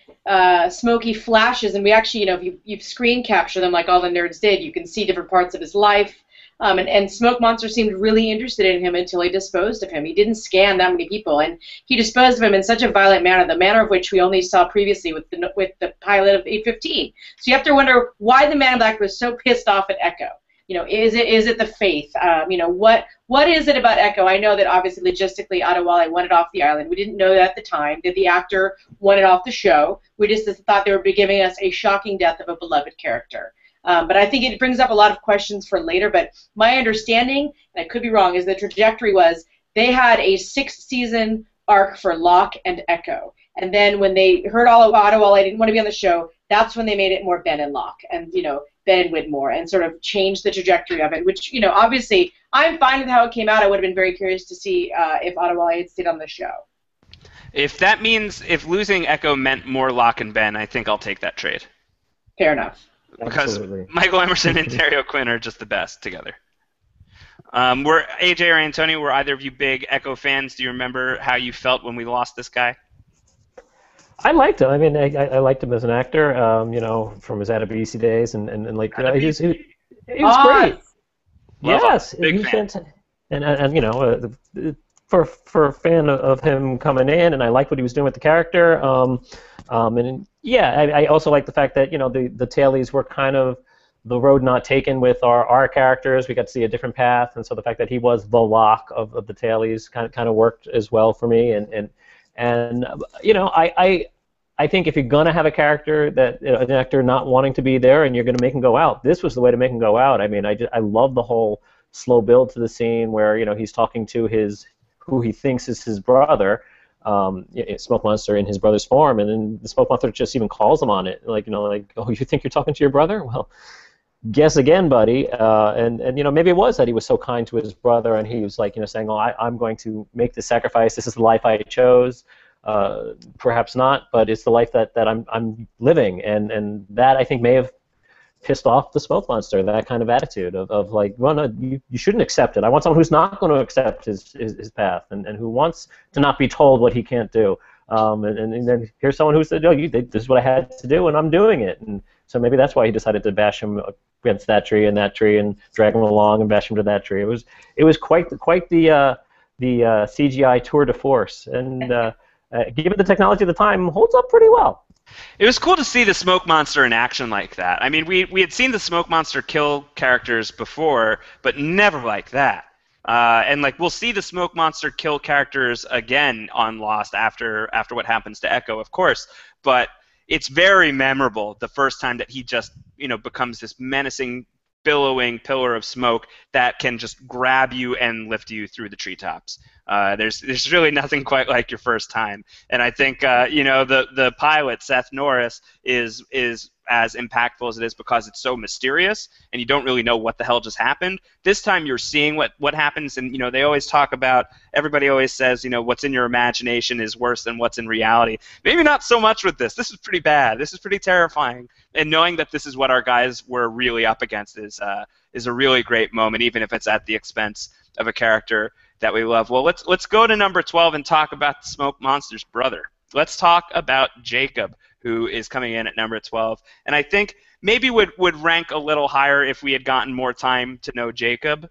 Smokey flashes, and we actually, if you screen capture them like all the nerds did, you can see different parts of his life. And Smoke Monster seemed really interested in him until he disposed of him. He didn't scan that many people, and he disposed of him in such a violent manner, the manner of which we only saw previously with the pilot of 815. So you have to wonder why the Man in Black was so pissed off at Echo. Is it the faith? What is it about Echo? I know that obviously logistically Adewale wanted off the island. We didn't know that at the time. Did the actor want it off the show? We just thought they were giving us a shocking death of a beloved character. But I think it brings up a lot of questions for later. But my understanding, and I could be wrong, is the trajectory was they had a 6-season arc for Locke and Echo. And then when they heard all of Ottawa, I didn't want to be on the show, that's when they made it more Ben and Locke and, Ben and Widmore and sort of changed the trajectory of it, which, obviously I'm fine with how it came out. I would have been very curious to see if Ottawa had stayed on the show. If that means, if losing Echo meant more Locke and Ben, I think I'll take that trade. Fair enough. Because Absolutely. Michael Emerson and Terry O'Quinn are just the best together. Were AJ or Antonio, were either of you big Echo fans? Do you remember how you felt when we lost this guy? I liked him. I mean, I liked him as an actor, from his Adabisi days, and like he was great. Yes, he was fantastic. And for a fan of him coming in, and I liked what he was doing with the character. I also like the fact that the tailies were kind of the road not taken with our characters. We got to see a different path, and so the fact that he was the Locke of the tailies kind of worked as well for me. I think if you're gonna have a character that an actor not wanting to be there and you're gonna make him go out, this was the way to make him go out. I mean, I love the whole slow build to the scene where he's talking to who he thinks is his brother, Smoke Monster in his brother's form, and then the Smoke Monster just even calls him on it, oh, you think you're talking to your brother? Well, guess again, buddy. And maybe it was that he was so kind to his brother, and he was saying, oh, I'm going to make this sacrifice. This is the life I chose. Perhaps not, but it's the life that I'm living, and that I think may have pissed off the Smoke Monster, that kind of attitude of like, well, no, you shouldn't accept it. I want someone who's not going to accept his path and who wants to not be told what he can't do. And then here's someone who said, oh, this is what I had to do, and I'm doing it. And so maybe that's why he decided to bash him against that tree and drag him along and bash him to that tree. It was quite the CGI tour de force, and given the technology at the time, holds up pretty well. It was cool to see the Smoke Monster in action like that. I mean, we had seen the Smoke Monster kill characters before, but never like that. And we'll see the Smoke Monster kill characters again on Lost after what happens to Echo, of course. But it's very memorable the first time that he just becomes this menacing, billowing pillar of smoke that can just grab you and lift you through the treetops. There's really nothing quite like your first time, and I think the pilot Seth Norris is as impactful as it is because it's so mysterious and you don't really know what the hell just happened. This time you're seeing what happens, and they always talk about, everybody always says what's in your imagination is worse than what's in reality. Maybe not so much with this. This is pretty bad. This is pretty terrifying, and knowing that this is what our guys were really up against is a really great moment, even if it's at the expense of a character that we love. Well, let's go to number 12 and talk about the Smoke Monster's brother. Let's talk about Jacob, who is coming in at number 12, and I think maybe would rank a little higher if we had gotten more time to know Jacob,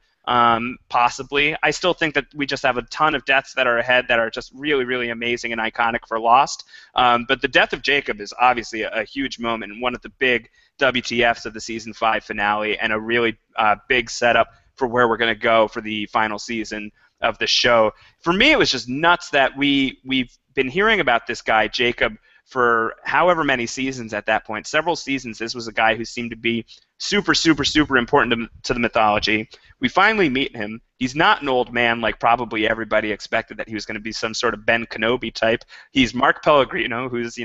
possibly. I still think that we just have a ton of deaths that are ahead that are just really, really amazing and iconic for Lost, but the death of Jacob is obviously a huge moment and one of the big WTFs of the season 5 finale, and a really big setup for where we're going to go for the final season of the show. For me, it was just nuts that we've been hearing about this guy, Jacob, for however many seasons at that point. Several seasons, this was a guy who seemed to be super, super, super important to the mythology. We finally meet him. He's not an old man like probably everybody expected that he was going to be some sort of Ben Kenobi type. He's Mark Pellegrino, who's,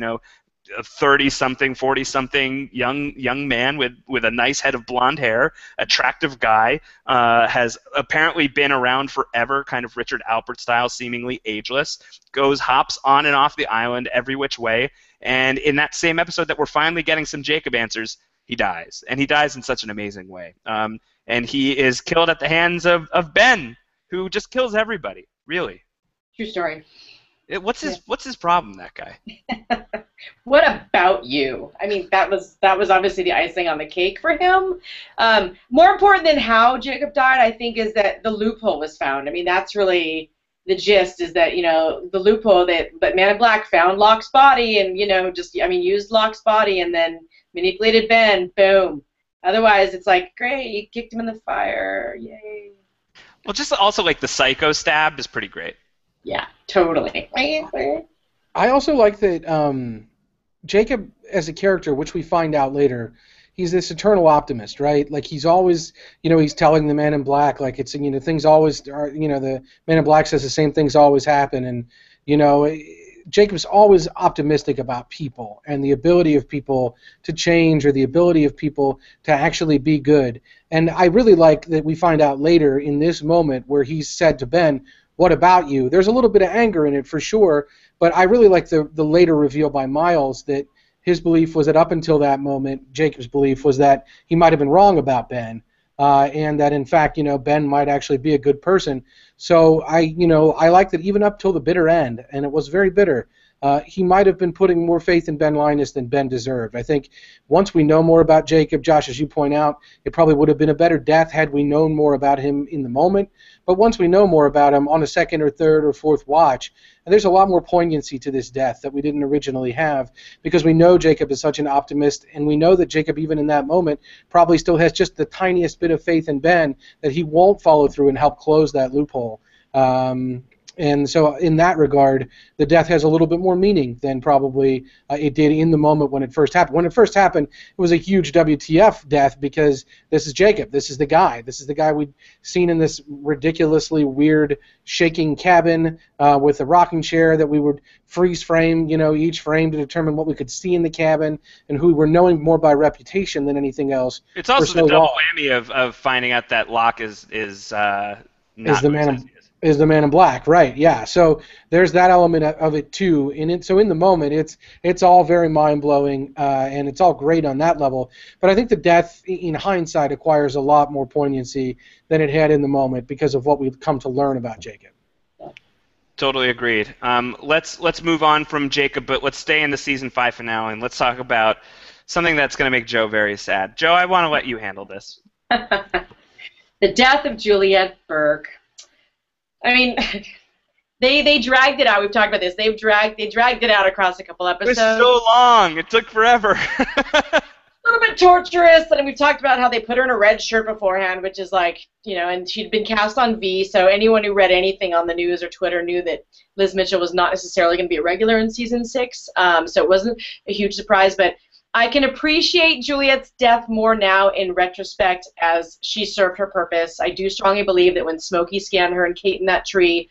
a 30-something, 40-something young man with a nice head of blonde hair, attractive guy, has apparently been around forever, kind of Richard Alpert style, seemingly ageless, hops on and off the island every which way, and in that same episode that we're finally getting some Jacob answers, he dies, and he dies in such an amazing way. And he is killed at the hands of Ben, who just kills everybody, really. True story. What's his problem, that guy? What about you? I mean, that was obviously the icing on the cake for him. More important than how Jacob died, I think, is that the loophole was found. I mean, that's really the gist, is that, the loophole that Man in Black found Locke's body and, used Locke's body and then manipulated Ben. Boom. Otherwise, it's like, great, you kicked him in the fire. Yay. Well, just also, the psycho stab is pretty great. Yeah, totally. I also like that Jacob, as a character, which we find out later, he's this eternal optimist, right? Like he's always, he's telling the Man in Black, like it's, things always are, the Man in Black says the same things always happen, and Jacob's always optimistic about people and the ability of people to change, or the ability of people to actually be good. And I really like that we find out later in this moment where he's said to Ben, "What about you?" There's a little bit of anger in it for sure, but I really like the later reveal by Miles that his belief was that up until that moment, Jacob's belief was that he might have been wrong about Ben, and that in fact, Ben might actually be a good person. So I like that even up till the bitter end, and it was very bitter. He might have been putting more faith in Ben Linus than Ben deserved. I think once we know more about Jacob, Josh, as you point out, it probably would have been a better death had we known more about him in the moment. But once we know more about him on a second or third or fourth watch, and there's a lot more poignancy to this death that we didn't originally have, because we know Jacob is such an optimist, and we know that Jacob, even in that moment, probably still has just the tiniest bit of faith in Ben that he won't follow through and help close that loophole. And so in that regard, the death has a little bit more meaning than probably it did in the moment when it first happened. When it first happened, it was a huge WTF death, because this is Jacob. This is the guy. This is the guy we'd seen in this ridiculously weird shaking cabin with a rocking chair that we would freeze frame, each frame to determine what we could see in the cabin, and who were knowing more by reputation than anything else. It's also the double whammy of finding out that Locke is not is the Man in Black, right? Yeah. So there's that element of it too. So in the moment, it's all very mind blowing, and it's all great on that level. But I think the death, in hindsight, acquires a lot more poignancy than it had in the moment because of what we've come to learn about Jacob. Totally agreed. Let's move on from Jacob, but let's stay in the season 5 finale, and let's talk about something that's going to make Jo very sad. Jo, I want to let you handle this. The death of Juliet Burke. I mean, they dragged it out. We've talked about this. They dragged it out across a couple episodes. It was so long. It took forever. A little bit torturous, and we've talked about how they put her in a red shirt beforehand, which is like, and she'd been cast on V, so anyone who read anything on the news or Twitter knew that Liz Mitchell was not necessarily going to be a regular in season 6, so it wasn't a huge surprise, but I can appreciate Juliet's death more now in retrospect, as she served her purpose. I do strongly believe that when Smokey scanned her and Kate in that tree,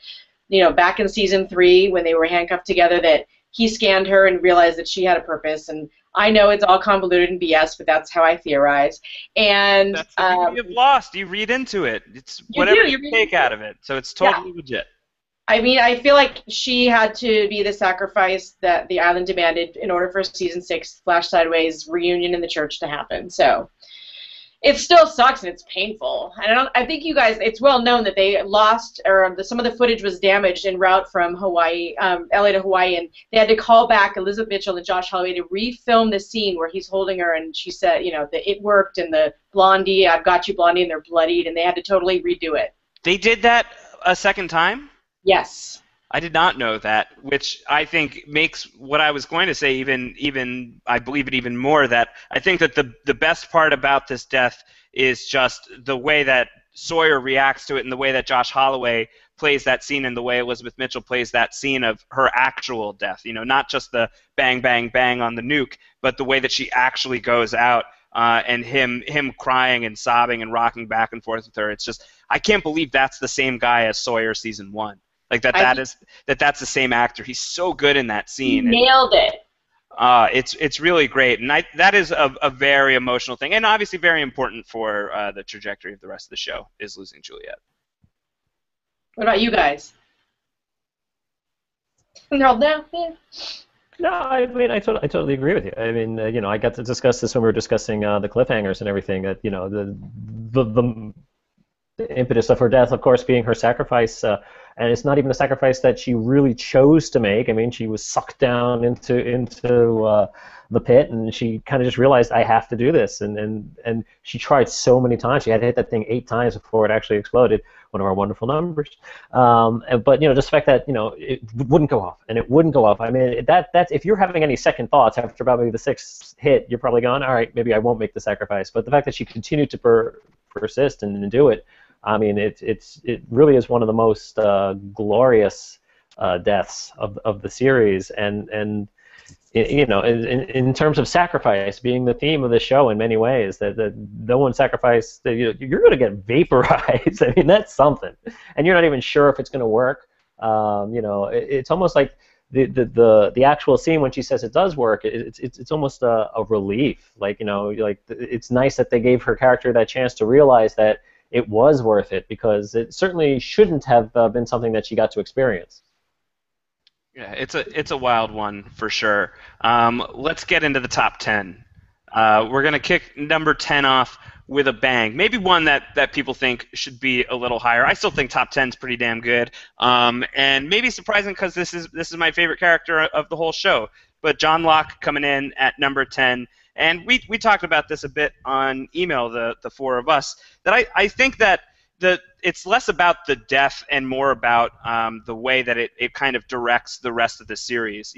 back in season 3 when they were handcuffed together, that he scanned her and realized that she had a purpose. And I know it's all convoluted and BS, but that's how I theorize. And that's the beauty of Lost. You read into it. It's whatever you take out of it. So it's totally legit. I mean, I feel like she had to be the sacrifice that the island demanded in order for season 6 Flash Sideways reunion in the church to happen. So it still sucks and it's painful. And I think you guys, it's well known that they lost, or some of the footage was damaged en route from Hawaii, LA to Hawaii, and they had to call back Elizabeth Mitchell and Josh Holloway to refilm the scene where he's holding her, and she said, that it worked, and the Blondie, I've got you, Blondie, and they're bloodied, and they had to totally redo it. They did that a second time? Yes. I did not know that, which I think makes what I was going to say even I believe it even more, that I think that the best part about this death is just the way that Sawyer reacts to it, and the way that Josh Holloway plays that scene, and the way Elizabeth Mitchell plays that scene of her actual death. Not just the bang, bang, bang on the nuke, but the way that she actually goes out, and him crying and sobbing and rocking back and forth with her. It's just, I can't believe that's the same guy as Sawyer season 1. Like that's the same actor. He's so good in that scene. He nailed it. It's really great, and that is a very emotional thing, and obviously very important for the trajectory of the rest of the show, is losing Juliet. What about you guys? No. No, I mean, I totally agree with you. I mean, I got to discuss this when we were discussing the cliffhangers and everything. That the impetus of her death, of course, being her sacrifice, and it's not even a sacrifice that she really chose to make. I mean, she was sucked down into the pit, and she kind of just realized, I have to do this, and she tried so many times. She had to hit that thing 8 times before it actually exploded. One of our wonderful numbers. But just the fact that it wouldn't go off, and it wouldn't go off. I mean, that's if you're having any second thoughts after about maybe the 6th hit, you're probably going, all right, maybe I won't make the sacrifice. But the fact that she continued to persist and do it, I mean, it really is one of the most glorious deaths of the series, and in terms of sacrifice being the theme of the show in many ways, that no one sacrificed, you're going to get vaporized. I mean, that's something, and you're not even sure if it's going to work. It's almost like the actual scene when she says it does work. It's almost a relief. It's nice that they gave her character that chance to realize that it was worth it, because it certainly shouldn't have been something that she got to experience. Yeah, it's a wild one for sure. Let's get into the top 10. We're going to kick number 10 off with a bang. Maybe one that people think should be a little higher. I still think top 10 is pretty damn good. And maybe surprising because this is my favorite character of the whole show. But John Locke coming in at number 10. And we talked about this a bit on email, the four of us, that I think that it's less about the death and more about the way that it kind of directs the rest of the series.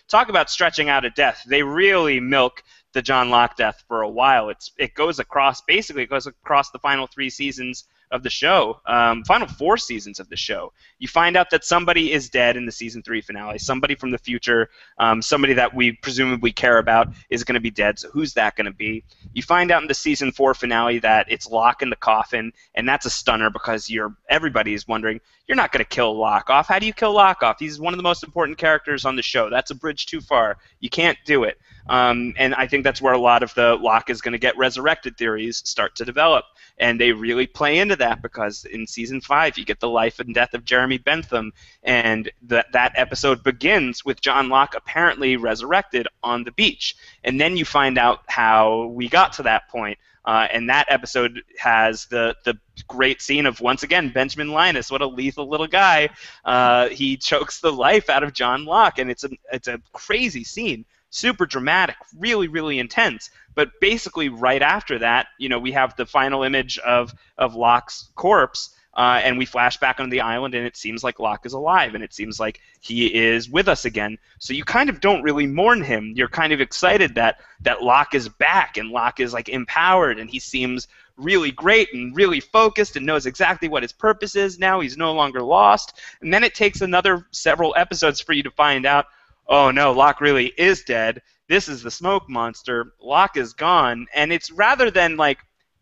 Talk about stretching out a death. They really milk the John Locke death for a while. It goes across the final 3 seasons of the show, final 4 seasons of the show. You find out that somebody is dead in the season 3 finale. Somebody from the future, somebody that we presumably care about is going to be dead. So who's that going to be? You find out in the season 4 finale that it's Locke in the coffin, and that's a stunner because everybody is wondering, you're not going to kill Locke off. How do you kill Locke off? He's one of the most important characters on the show. That's a bridge too far. You can't do it. And I think that's where a lot of the Locke is going to get resurrected theories start to develop. And they really play into that because in season 5 you get the life and death of Jeremy Bentham, and that episode begins with John Locke apparently resurrected on the beach. And then you find out how we got to that point. And that episode has the great scene of, once again, Benjamin Linus. What a lethal little guy. He chokes the life out of John Locke, and it's a crazy scene. Super dramatic, really, really intense. But basically right after that, we have the final image of Locke's corpse, and we flash back onto the island, and it seems like Locke is alive, and it seems like he is with us again. So you kind of don't really mourn him. You're kind of excited that Locke is back, and Locke is like empowered, and he seems really great and really focused and knows exactly what his purpose is now. He's no longer lost. And then it takes another several episodes for you to find out, oh no, Locke really is dead. This is the smoke monster. Locke is gone. And it's rather than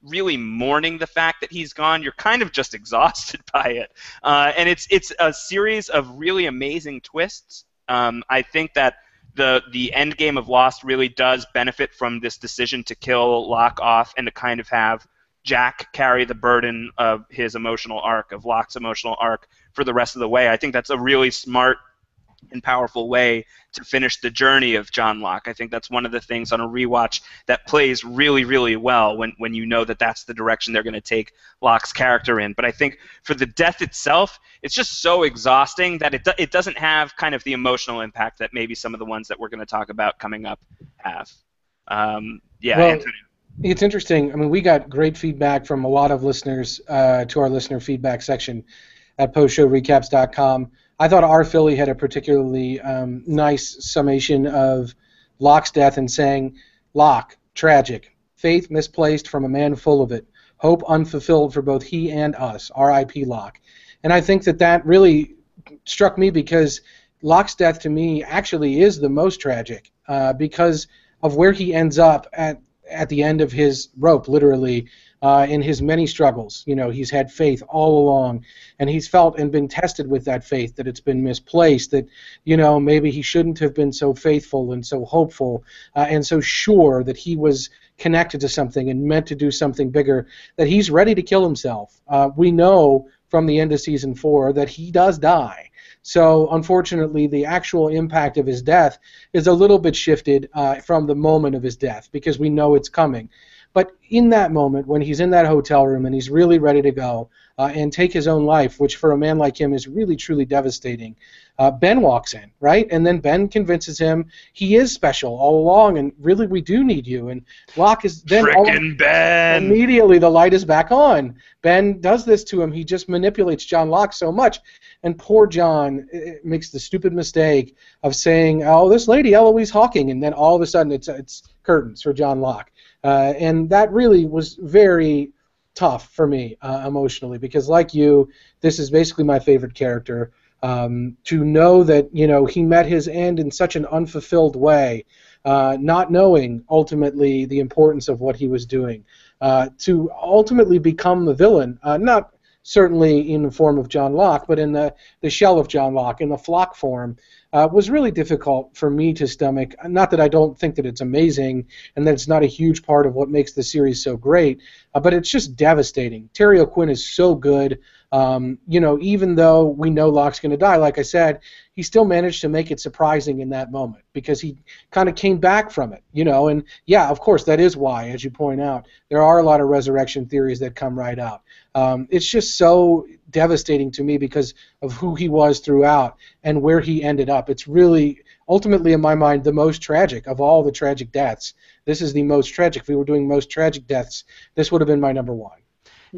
really mourning the fact that he's gone, you're kind of just exhausted by it. And it's a series of really amazing twists. I think that the end game of Lost really does benefit from this decision to kill Locke off and to kind of have Jack carry the burden of his emotional arc, of Locke's emotional arc, for the rest of the way. I think that's a really smart and powerful way to finish the journey of John Locke. I think that's one of the things on a rewatch that plays really, really well when you know that that's the direction they're going to take Locke's character in. But I think for the death itself, it's just so exhausting that it doesn't have kind of the emotional impact that maybe some of the ones that we're going to talk about coming up have. Well, Antonio. It's interesting. I mean, we got great feedback from a lot of listeners to our listener feedback section at postshowrecaps.com. I thought our Philly had a particularly nice summation of Locke's death and saying, Locke, tragic. Faith misplaced from a man full of it. Hope unfulfilled for both he and us. R.I.P. Locke. And I think that really struck me because Locke's death to me actually is the most tragic because of where he ends up at the end of his rope, literally, in his many struggles. He's had faith all along, and he's felt and been tested with that faith, that it's been misplaced, that, maybe he shouldn't have been so faithful and so hopeful and so sure that he was connected to something and meant to do something bigger, that he's ready to kill himself. We know from the end of season 4 that he does die. So, unfortunately, the actual impact of his death is a little bit shifted from the moment of his death because we know it's coming. But in that moment, when he's in that hotel room and he's really ready to go and take his own life, which for a man like him is really, truly devastating, Ben walks in, right? And then Ben convinces him he is special all along, and really we do need you. And Locke is then Ben! Immediately the light is back on. Ben does this to him. He just manipulates John Locke so much. And poor John makes the stupid mistake of saying, oh, this lady, Eloise Hawking, and then all of a sudden it's curtains for John Locke. And that really was very tough for me emotionally because, like you, this is basically my favorite character. To know that, he met his end in such an unfulfilled way, not knowing ultimately the importance of what he was doing, to ultimately become the villain, not certainly in the form of John Locke, but in the shell of John Locke, in the flock form, was really difficult for me to stomach. Not that I don't think that it's amazing and that it's not a huge part of what makes the series so great, but it's just devastating. Terry O'Quinn is so good. Even though we know Locke's going to die, like I said, he still managed to make it surprising in that moment because he kind of came back from it, and yeah, of course, that is why, as you point out, there are a lot of resurrection theories that come right out. It's just so devastating to me because of who he was throughout and where he ended up. It's really, ultimately, in my mind, the most tragic of all the tragic deaths. This is the most tragic. If we were doing most tragic deaths, this would have been my number one.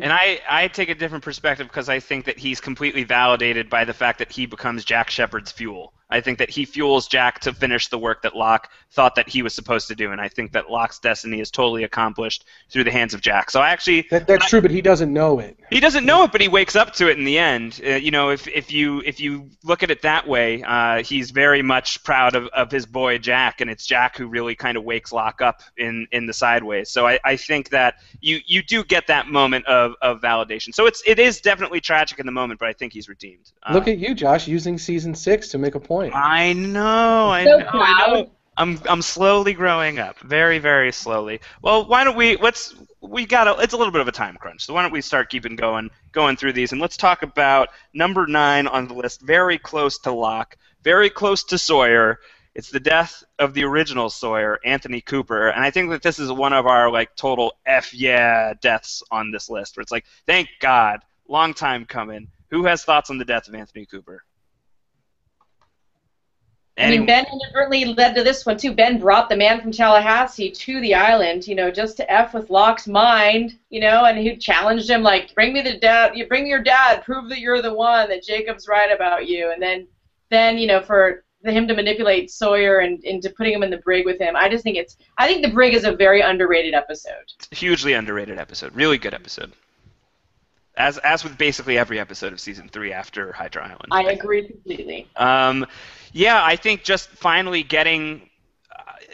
And I take a different perspective because I think that he's completely validated by the fact that he becomes Jack Shepard's fuel. I think that he fuels Jack to finish the work that Locke thought that he was supposed to do, and I think that Locke's destiny is totally accomplished through the hands of Jack. So I actually that's true, but he doesn't know it. He doesn't know it, but he wakes up to it in the end. If you look at it that way, he's very much proud of his boy Jack, and it's Jack who really kind of wakes Locke up in the sideways. So I think that you do get that moment of validation. So it is definitely tragic in the moment, but I think he's redeemed. Look at you, Josh, using season 6 to make a point. I know. I'm slowly growing up, very, very slowly. Well, why don't it's a little bit of a time crunch, so why don't we start keeping going through these, and let's talk about number 9 on the list, very close to Locke, very close to Sawyer. It's the death of the original Sawyer, Anthony Cooper, and I think that this is one of our total F yeah deaths on this list, where it's like, thank God, long time coming. Who has thoughts on the death of Anthony Cooper? Ben inadvertently led to this one, too. Ben brought the man from Tallahassee to the island, just to F with Locke's mind, and he challenged him, bring me your dad, prove that you're the one, that Jacob's right about you. And then for him to manipulate Sawyer and into putting him in the brig with him, I think the brig is a very underrated episode. Hugely underrated episode. Really good episode. As with basically every episode of season 3 after Hydra Island. I agree completely. Yeah, I think just finally getting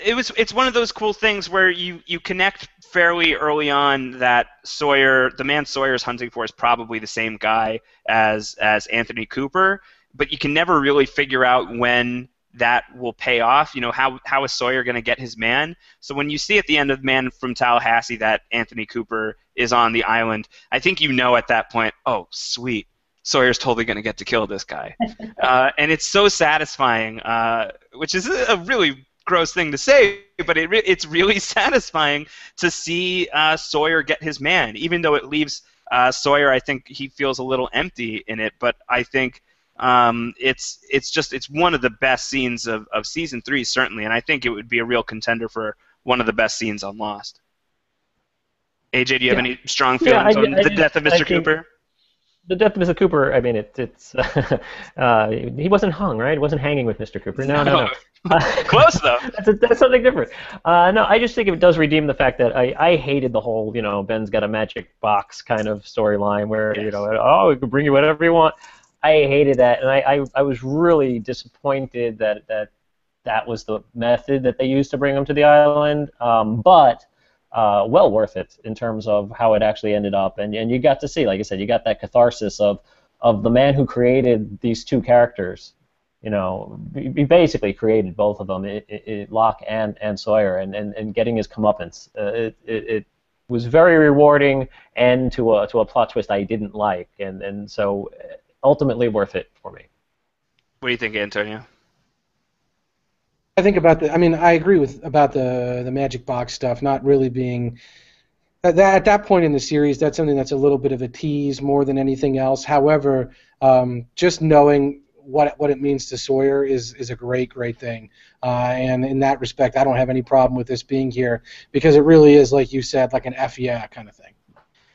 it's one of those cool things where you connect fairly early on that the man Sawyer's hunting for is probably the same guy as Anthony Cooper, but you can never really figure out when that will pay off. How is Sawyer going to get his man? So when you see at the end of Man from Tallahassee that Anthony Cooper is on the island, I think at that point, oh, sweet, Sawyer's totally going to get to kill this guy. And it's so satisfying, which is a really gross thing to say, but it's really satisfying to see Sawyer get his man, even though it leaves Sawyer, I think he feels a little empty in it, but I think it's one of the best scenes of season 3, certainly, and I think it would be a real contender for one of the best scenes on Lost. AJ, do you have any strong feelings on the death of Mr. Cooper? The death of Mr. Cooper, I mean, it's he wasn't hung, right? He wasn't hanging with Mr. Cooper. No. Close, though. That's something different. No, I just think it does redeem the fact that I hated the whole, Ben's got a magic box kind of storyline where, we can bring you whatever you want. I hated that, and I was really disappointed that was the method that they used to bring him to the island, but well worth it in terms of how it actually ended up, and you got to see, like I said, you got that catharsis of the man who created these two characters. He basically created both of them, Locke and Sawyer, and getting his comeuppance. It was very rewarding, and to a plot twist I didn't like, and so ultimately worth it for me. What do you think, Antonio? I think I agree about the magic box stuff not really being at that point in the series. That's something that's a little bit of a tease more than anything else. However, just knowing what it means to Sawyer is a great thing. And in that respect, I don't have any problem with this being here because it really is, like you said, like an F yeah kind of thing.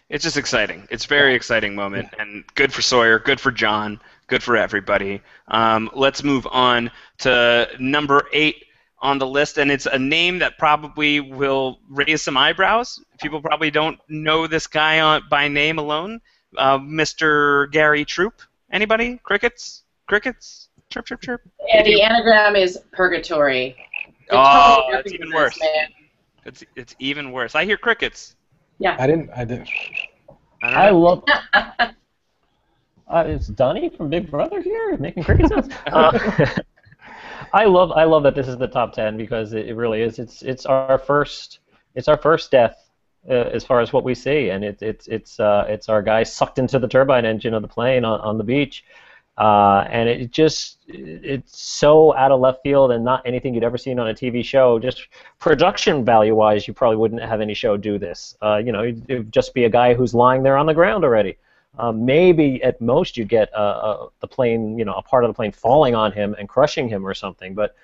It's just exciting. It's a very exciting moment, and good for Sawyer, good for John, good for everybody. Let's move on to number 8 on the list, and it's a name that probably will raise some eyebrows. People probably don't know this guy by name alone. Mr. Gary Troop. Anybody? Crickets Crickets? Chirp, chirp, chirp. And the anagram is purgatory. They're Oh, totally it's nothing even to worse. this, man. It's even worse. I hear crickets. Yeah. I didn't. I don't I know. love. Is Donnie from Big Brother here making cricket sounds? I love that this is the top 10 because it really is. It's our first death as far as what we see, and it's our guy sucked into the turbine engine of the plane on the beach, and it's so out of left field and not anything you'd ever seen on a TV show. Just production value wise, you probably wouldn't have any show do this. It'd just be a guy who's lying there on the ground already. Maybe at most you get the plane, a part of the plane falling on him and crushing him or something. But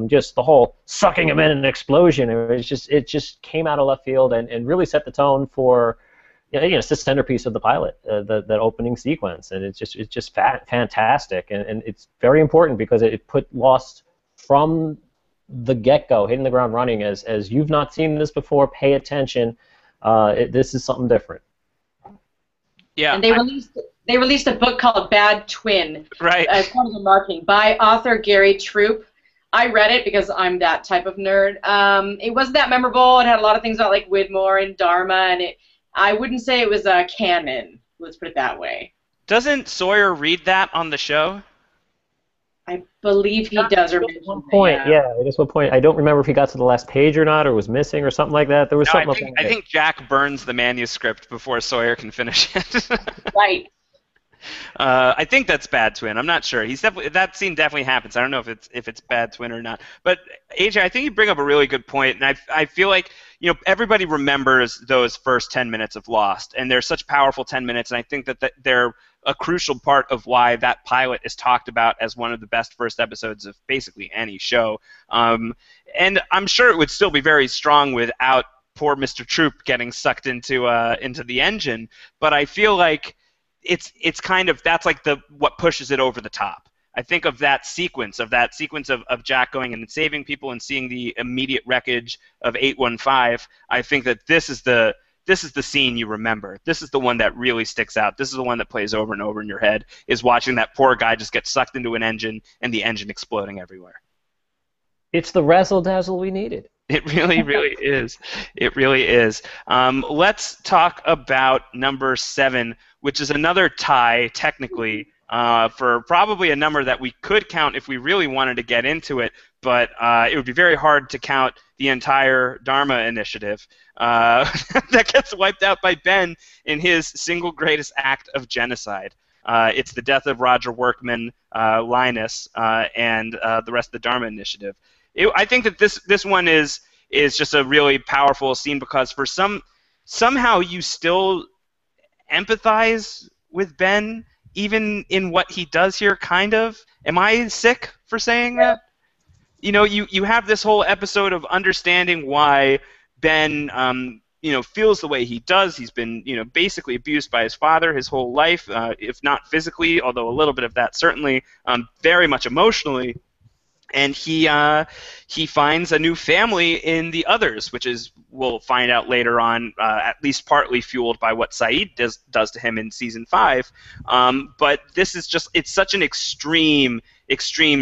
just the whole sucking him in an explosion, it just came out of left field and really set the tone for, it's the centerpiece of the pilot, that opening sequence, and it's just fantastic, and it's very important because it put Lost from the get-go, hitting the ground running as you've not seen this before. Pay attention, this is something different. Yeah, and they released a book called Bad Twin, right, as part of the marketing, by author Gary Troop. I read it because I'm that type of nerd. It wasn't that memorable. It had a lot of things about like Widmore and Dharma, and I wouldn't say it was canon. Let's put it that way. Doesn't Sawyer read that on the show? I believe he does. Or at one point, at one point. I don't remember if he got to the last page or not, or was missing, or something like that. There was something. I think Jack burns the manuscript before Sawyer can finish it. Right. I think that's Bad Twin. I'm not sure. That scene definitely happens. I don't know if it's Bad Twin or not. But AJ, I think you bring up a really good point, and I feel like everybody remembers those first 10 minutes of Lost, and they're such powerful 10 minutes, and I think that they're a crucial part of why that pilot is talked about as one of the best first episodes of basically any show. And I'm sure it would still be very strong without poor Mr. Troop getting sucked into the engine, but I feel like it's kind of, that's like what pushes it over the top. I think of that sequence of Jack going in and saving people and seeing the immediate wreckage of 815. I think that this is the scene you remember. This is the one that really sticks out. This is the one that plays over and over in your head, is watching that poor guy just get sucked into an engine and the engine exploding everywhere. It's the razzle-dazzle we needed. It really, really is. It really is. Let's talk about number 7, which is another tie, technically, for probably a number that we could count if we really wanted to get into it, but it would be very hard to count the entire Dharma initiative that gets wiped out by Ben in his single greatest act of genocide. It's the death of Roger Workman, Linus, and the rest of the Dharma initiative. I think that this one is just a really powerful scene because somehow you still empathize with Ben, even in what he does here, kind of. Am I sick for saying that? You have this whole episode of understanding why Ben, feels the way he does. He's been, basically abused by his father his whole life, if not physically, although a little bit of that certainly, very much emotionally. And he finds a new family in the others, which is, we'll find out later on, at least partly fueled by what Saeed does to him in season 5. But this is it's such an extreme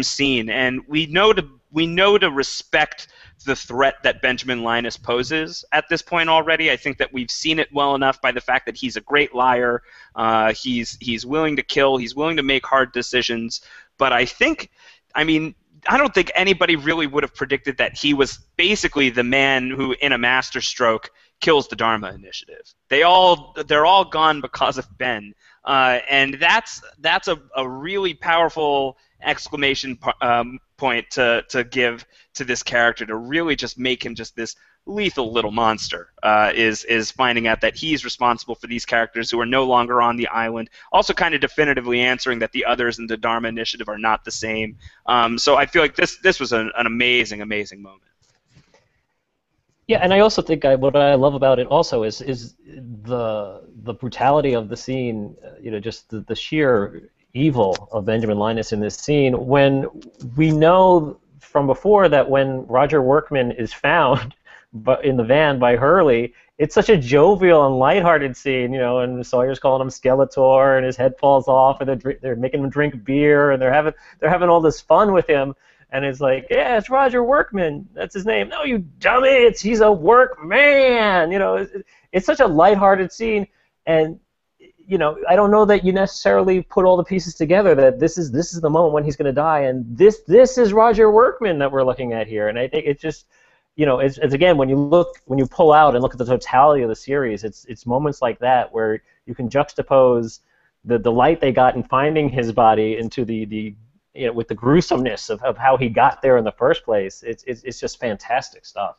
scene, and we know to respect the threat that Benjamin Linus poses at this point already. I think that we've seen it well enough by the fact that he's a great liar. He's willing to kill. He's willing to make hard decisions. But I don't think anybody really would have predicted that he was basically the man who, in a masterstroke, kills the Dharma initiative. They're all gone because of Ben, and that's a really powerful exclamation point to give to this character, to really just make him just this lethal little monster, is finding out that he's responsible for these characters who are no longer on the island, also kind of definitively answering that the others in the Dharma initiative are not the same. So I feel like this was an amazing moment. Yeah, and I also think what I love about it also is the brutality of the scene, just the sheer evil of Benjamin Linus in this scene, when we know from before that when Roger Workman is found, but in the van by Hurley. It's such a jovial and lighthearted scene, and Sawyer's calling him Skeletor, and his head falls off, and they're making him drink beer, and they're having all this fun with him, and it's like, yeah, it's Roger Workman, that's his name. No, you dummy, he's a workman. It's such a lighthearted scene, and I don't know that you necessarily put all the pieces together that this is the moment when he's going to die, and this is Roger Workman that we're looking at here, and I think it's just. It's again, when you pull out and look at the totality of the series, it's moments like that where you can juxtapose the delight they got in finding his body into the with the gruesomeness of how he got there in the first place. It's just fantastic stuff.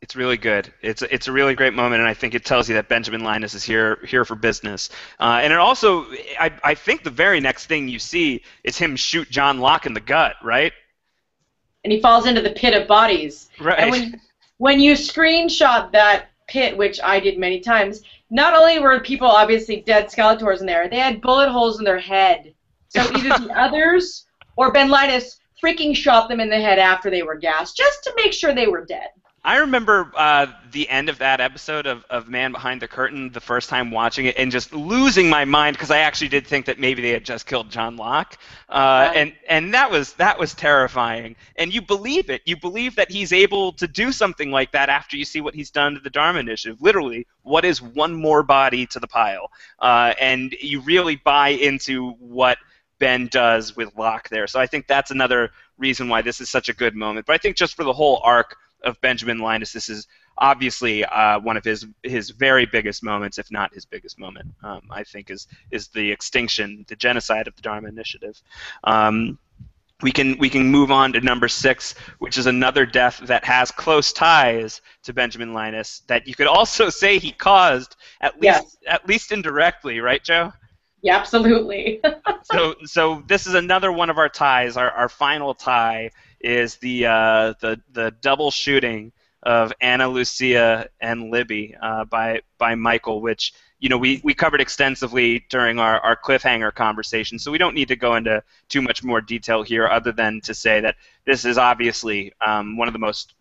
It's really good. It's a really great moment, and I think it tells you that Benjamin Linus is here for business. And it also, I think the very next thing you see is him shoot John Locke in the gut, right? And he falls into the pit of bodies. Right. And when you screenshot that pit, which I did many times, not only were people obviously dead Skeletors in there, they had bullet holes in their head. So either the others or Ben Linus freaking shot them in the head after they were gassed, just to make sure they were dead. I remember the end of that episode of Man Behind the Curtain the first time watching it and just losing my mind because I actually did think that maybe they had just killed John Locke, and that was terrifying. And you believe it. You believe that he's able to do something like that after you see what he's done to the Dharma Initiative. Literally, what is one more body to the pile? And you really buy into what Ben does with Locke there. So I think that's another reason why this is such a good moment. But I think just for the whole arc of Benjamin Linus, this is obviously one of his very biggest moments, if not his biggest moment. I think is the extinction, the genocide of the Dharma Initiative. We can move on to number 6, which is another death that has close ties to Benjamin Linus that you could also say he caused, at least indirectly, right, Jo? Yeah, absolutely. So this is another one of our ties. Our final tie is the double shooting of Ana Lucia and Libby by Michael, which we covered extensively during our cliffhanger conversation. So we don't need to go into too much more detail here, other than to say that this is obviously one of the most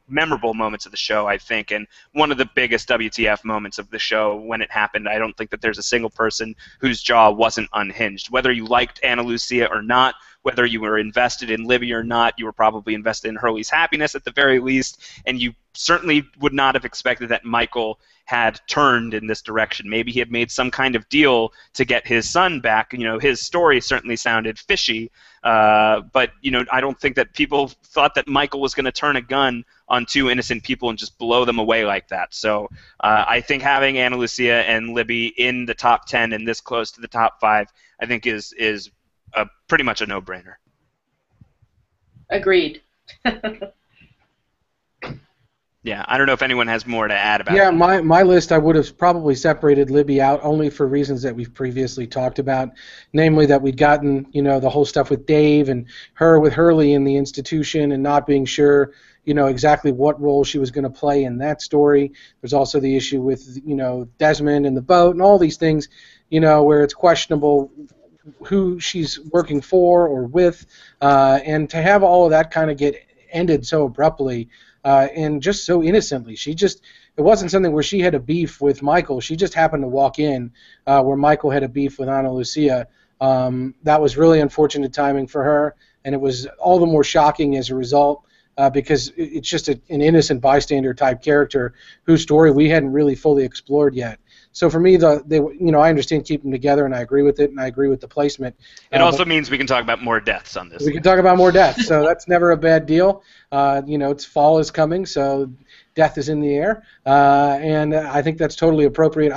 memorable moments of the show, I think, and one of the biggest WTF moments of the show when it happened. I don't think that there's a single person whose jaw wasn't unhinged. Whether you liked Ana Lucia or not, whether you were invested in Libby or not, you were probably invested in Hurley's happiness at the very least, and you certainly would not have expected that Michael had turned in this direction. Maybe he had made some kind of deal to get his son back. His story certainly sounded fishy, but I don't think that people thought that Michael was going to turn a gun on 2 innocent people and just blow them away like that. So I think having Ana Lucia and Libby in the top 10 and this close to the top 5, I think is pretty much a no-brainer. Agreed. Yeah, I don't know if anyone has more to add about it. Yeah, my list, I would have probably separated Libby out only for reasons that we've previously talked about, namely that we'd gotten, the whole stuff with Dave and her with Hurley in the institution and not being sure, exactly what role she was going to play in that story. There's also the issue with, Desmond and the boat and all these things, where it's questionable who she's working for or with, and to have all of that kind of get ended so abruptly, and just so innocently. It wasn't something where she had a beef with Michael. She just happened to walk in where Michael had a beef with Ana Lucia. That was really unfortunate timing for her, and it was all the more shocking as a result because it's just an innocent bystander type character whose story we hadn't really fully explored yet. So for me, I understand keeping them together, and I agree with it, and I agree with the placement. It also means we can talk about more deaths on this. We can talk about more deaths, so that's never a bad deal. It's fall is coming, so death is in the air, and I think that's totally appropriate.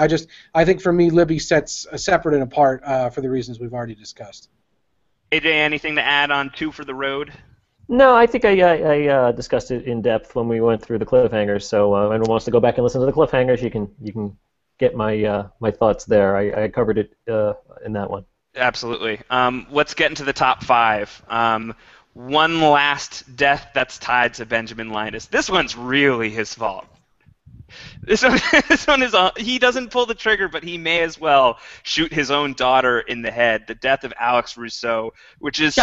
I think for me, Libby sets separate and apart for the reasons we've already discussed. AJ, anything to add on 2 for the road? No, I think I discussed it in depth when we went through the cliffhangers. So if anyone wants to go back and listen to the cliffhangers, you can get my thoughts there. I covered it in that one. Absolutely. Let's get into the top 5. One last death that's tied to Benjamin Linus. This one's really his fault. This one is he doesn't pull the trigger, but he may as well shoot his own daughter in the head. The death of Alex Rousseau, which is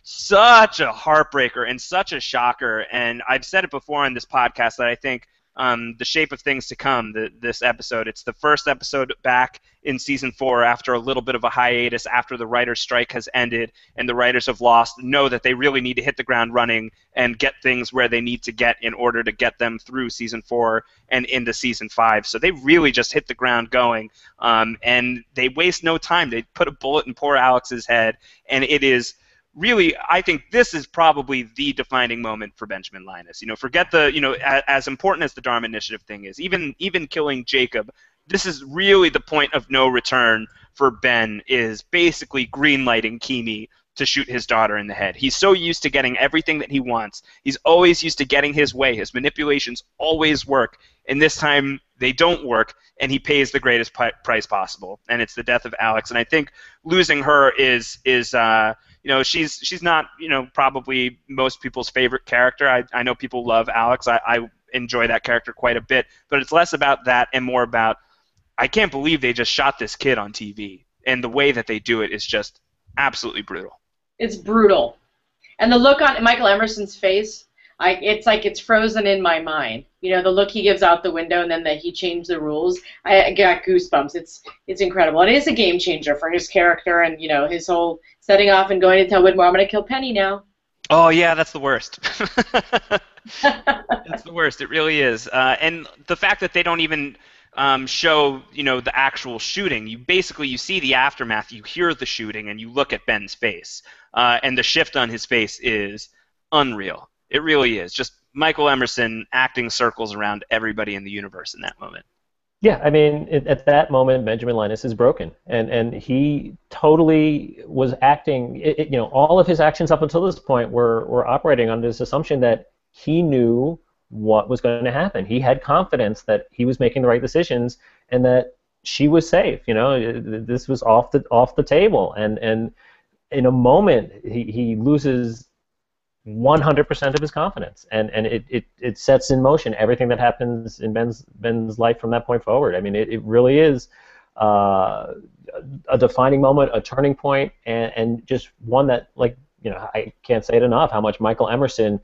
such a heartbreaker and such a shocker. And I've said it before on this podcast that I think the shape of things to come, this episode, it's the first episode back in season 4 after a little bit of a hiatus, after the writer's strike has ended and the writers have know that they really need to hit the ground running and get things where they need to get in order to get them through season 4 and into season 5. So they really just hit the ground going, and they waste no time. They put a bullet in poor Alex's head, and it is really, I think this is probably the defining moment for Benjamin Linus. Forget as important as the Dharma Initiative thing is, even killing Jacob, this is really the point of no return for Ben, is basically greenlighting Kimi to shoot his daughter in the head. He's so used to getting everything that he wants. He's always used to getting his way. His manipulations always work, and this time they don't work, and he pays the greatest price possible, and it's the death of Alex. And I think losing her is she's not, probably most people's favorite character. I know people love Alex. I enjoy that character quite a bit, but it's less about that and more about, I can't believe they just shot this kid on TV, and the way that they do it is just absolutely brutal. It's brutal. And the look on Michael Emerson's face, it's like it's frozen in my mind. The look he gives out the window, and then that he changed the rules. I got goosebumps. It's incredible. And it is a game changer for his character, and his whole setting off and going to tell Widmore, I'm going to kill Penny now. Oh yeah, that's the worst. That's the worst. It really is. And the fact that they don't even show the actual shooting. You see the aftermath. You hear the shooting, and you look at Ben's face, and the shift on his face is unreal. It really is. Just Michael Emerson acting circles around everybody in the universe in that moment. Yeah, I mean, at that moment, Benjamin Linus is broken, and he totally was acting. All of his actions up until this point were operating under this assumption that he knew what was going to happen. He had confidence that he was making the right decisions and that she was safe. This was off the table, and in a moment he loses 100% of his confidence, and it sets in motion everything that happens in Ben's life from that point forward. I mean, it really is a defining moment, a turning point, and just one that, I can't say it enough how much Michael Emerson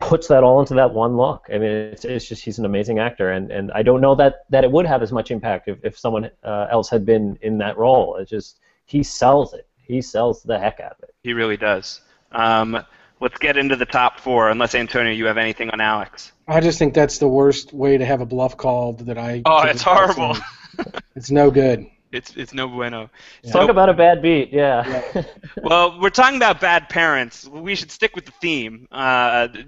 puts that all into that one look. I mean, it's just, he's an amazing actor, and I don't know that it would have as much impact if someone else had been in that role. It's just, he sells it. He sells the heck out of it. He really does. Let's get into the top 4, unless, Antonio, you have anything on Alex. I just think that's the worst way to have a bluff called that I... Oh, it's horrible. It's no good. It's no bueno. Yeah. Talk about a bad beat, yeah. Well, we're talking about bad parents. We should stick with the theme.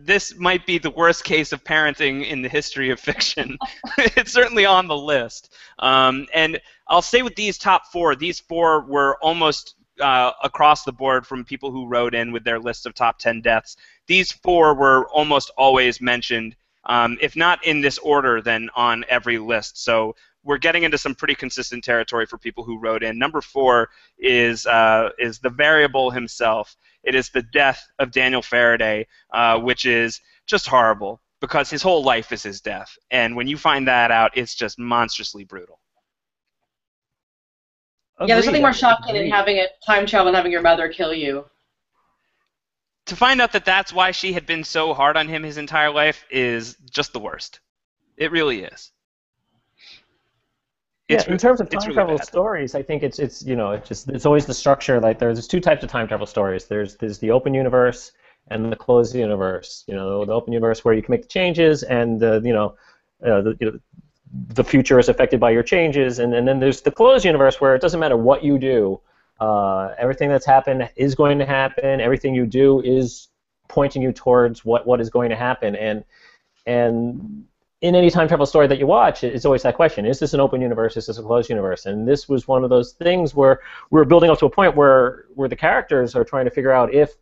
This might be the worst case of parenting in the history of fiction. It's certainly on the list. And I'll say with these top 4, these 4 were almost across the board from people who wrote in with their lists of top 10 deaths. These 4 were almost always mentioned, if not in this order, then on every list. So we're getting into some pretty consistent territory for people who wrote in. Number 4 is the variable himself. It is the death of Daniel Faraday, which is just horrible because his whole life is his death. And when you find that out, it's just monstrously brutal. Yeah, there's something more shocking than having a time travel and having your mother kill you. To find out that that's why she had been so hard on him his entire life is just the worst. It really is. In terms of time travel stories, I think it's always the structure. Like there's 2 types of time travel stories. There's the open universe and the closed universe. The open universe where you can make the changes, and the future is affected by your changes, and then there's the closed universe where it doesn't matter what you do, everything that's happened is going to happen. Everything you do is pointing you towards what is going to happen, and in any time travel story that you watch, it's always that question: is this an open universe? Is this a closed universe? And this was one of those things where we're building up to a point where the characters are trying to figure out if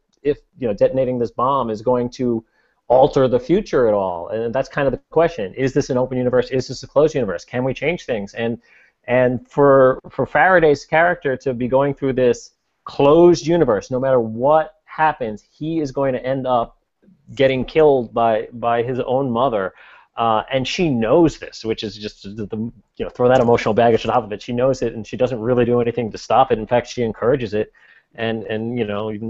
detonating this bomb is going to alter the future at all, and that's kind of the question. Is this an open universe? Is this a closed universe? Can we change things? And for Faraday's character to be going through this closed universe, no matter what happens, he is going to end up getting killed by his own mother, and she knows this, which is just throw that emotional baggage on top of it. She knows it, and she doesn't really do anything to stop it. In fact, she encourages it. and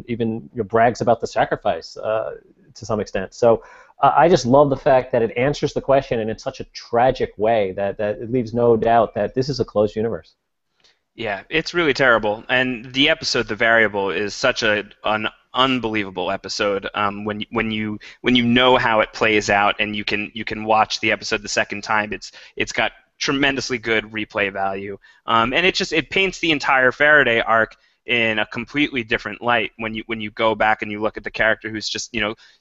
even brags about the sacrifice to some extent. So I just love the fact that it answers the question in such a tragic way that it leaves no doubt that this is a closed universe. Yeah, it's really terrible. And the episode, The Variable, is such an unbelievable episode. When you know how it plays out, and you can watch the episode the second time, it's got tremendously good replay value. And it paints the entire Faraday arc in a completely different light when you go back and you look at the character who's just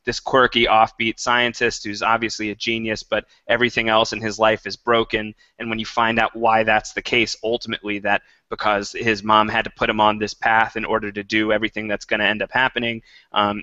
this quirky offbeat scientist who's obviously a genius, but everything else in his life is broken. And when you find out why that's the case, ultimately that because his mom had to put him on this path in order to do everything that's going to end up happening,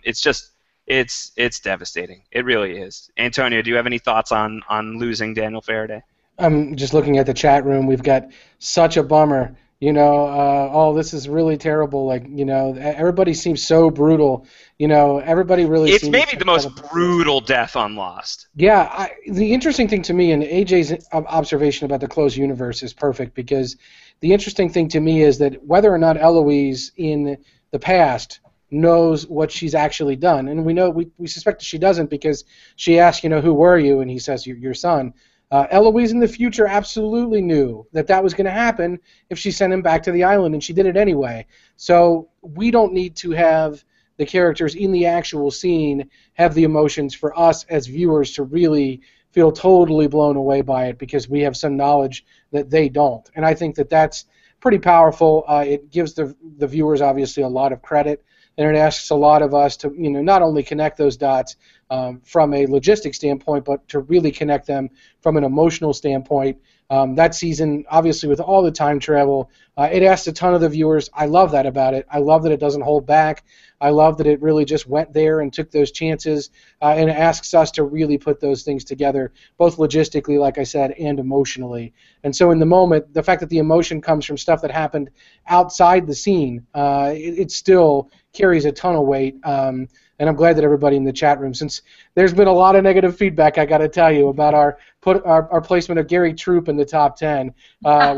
it's devastating. It really is. Antonio, do you have any thoughts on losing Daniel Faraday? I'm just looking at the chat room. We've got such a bummer. Oh, this is really terrible. Everybody seems so brutal. Everybody really. It's maybe the most brutal death on Lost. Yeah, the interesting thing to me, and AJ's observation about the closed universe is perfect, because the interesting thing to me is that whether or not Eloise in the past knows what she's actually done, and we suspect that she doesn't, because she asks, who were you, and he says, your son. Eloise in the future absolutely knew that was going to happen if she sent him back to the island, and she did it anyway. So we don't need to have the characters in the actual scene have the emotions for us as viewers to really feel totally blown away by it, because we have some knowledge that they don't. And I think that that's pretty powerful. It gives the viewers obviously a lot of credit, and it asks a lot of us to not only connect those dots from a logistic standpoint, but to really connect them from an emotional standpoint. That season, obviously, with all the time travel, it asked a ton of the viewers. I love that about it. I love that it doesn't hold back. I love that it really just went there and took those chances, and it asks us to really put those things together, both logistically, like I said, and emotionally. And so in the moment, the fact that the emotion comes from stuff that happened outside the scene, it still carries a ton of weight. And I'm glad that everybody in the chat room, since there's been a lot of negative feedback, I got to tell you, about our placement of Gary Troop in the top 10,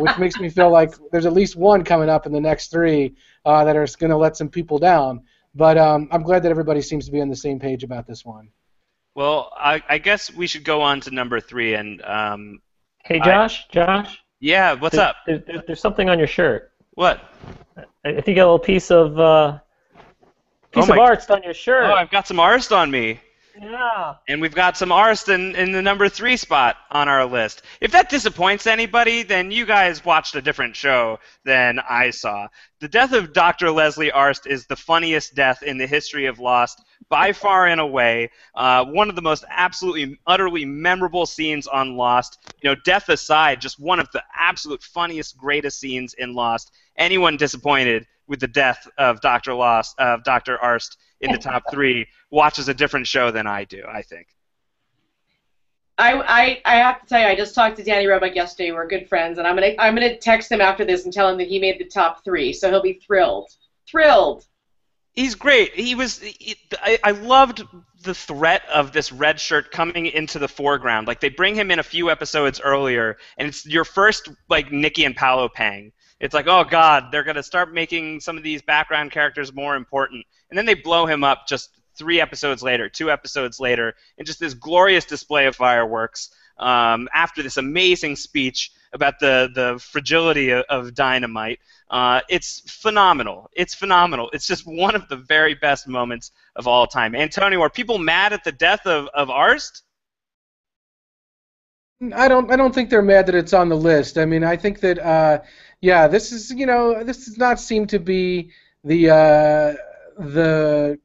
which makes me feel like there's at least one coming up in the next three that are going to let some people down. But I'm glad that everybody seems to be on the same page about this one. Well, I guess we should go on to number 3. And hey, Josh. Yeah, what's up? There's something on your shirt. What? I think you got a little piece of arst on your shirt. Oh, I've got some arst on me. Yeah. And we've got some arst in the number 3 spot on our list. If that disappoints anybody, then you guys watched a different show than I saw. The death of Dr. Leslie Arst is the funniest death in the history of Lost, by far and away. One of the most absolutely, utterly memorable scenes on Lost. Death aside, just one of the absolute funniest, greatest scenes in Lost. Anyone disappointed with the death of Dr. Arst in the top 3 watches a different show than I do, I think. I have to tell you, I just talked to Danny Roebuck yesterday. We're good friends, and I'm gonna text him after this and tell him that he made the top 3, so he'll be thrilled. Thrilled. He's great. I loved the threat of this red shirt coming into the foreground. Like, they bring him in a few episodes earlier, and it's your first Nikki and Paolo pang. It's like, oh God, they're gonna start making some of these background characters more important, and then they blow him up just 2 episodes later, in just this glorious display of fireworks. After this amazing speech about the fragility of dynamite, it's phenomenal. It's phenomenal. It's just one of the very best moments of all time. Antonio, are people mad at the death of Arst? I don't think they're mad that it's on the list. I mean, I think that this does not seem to be the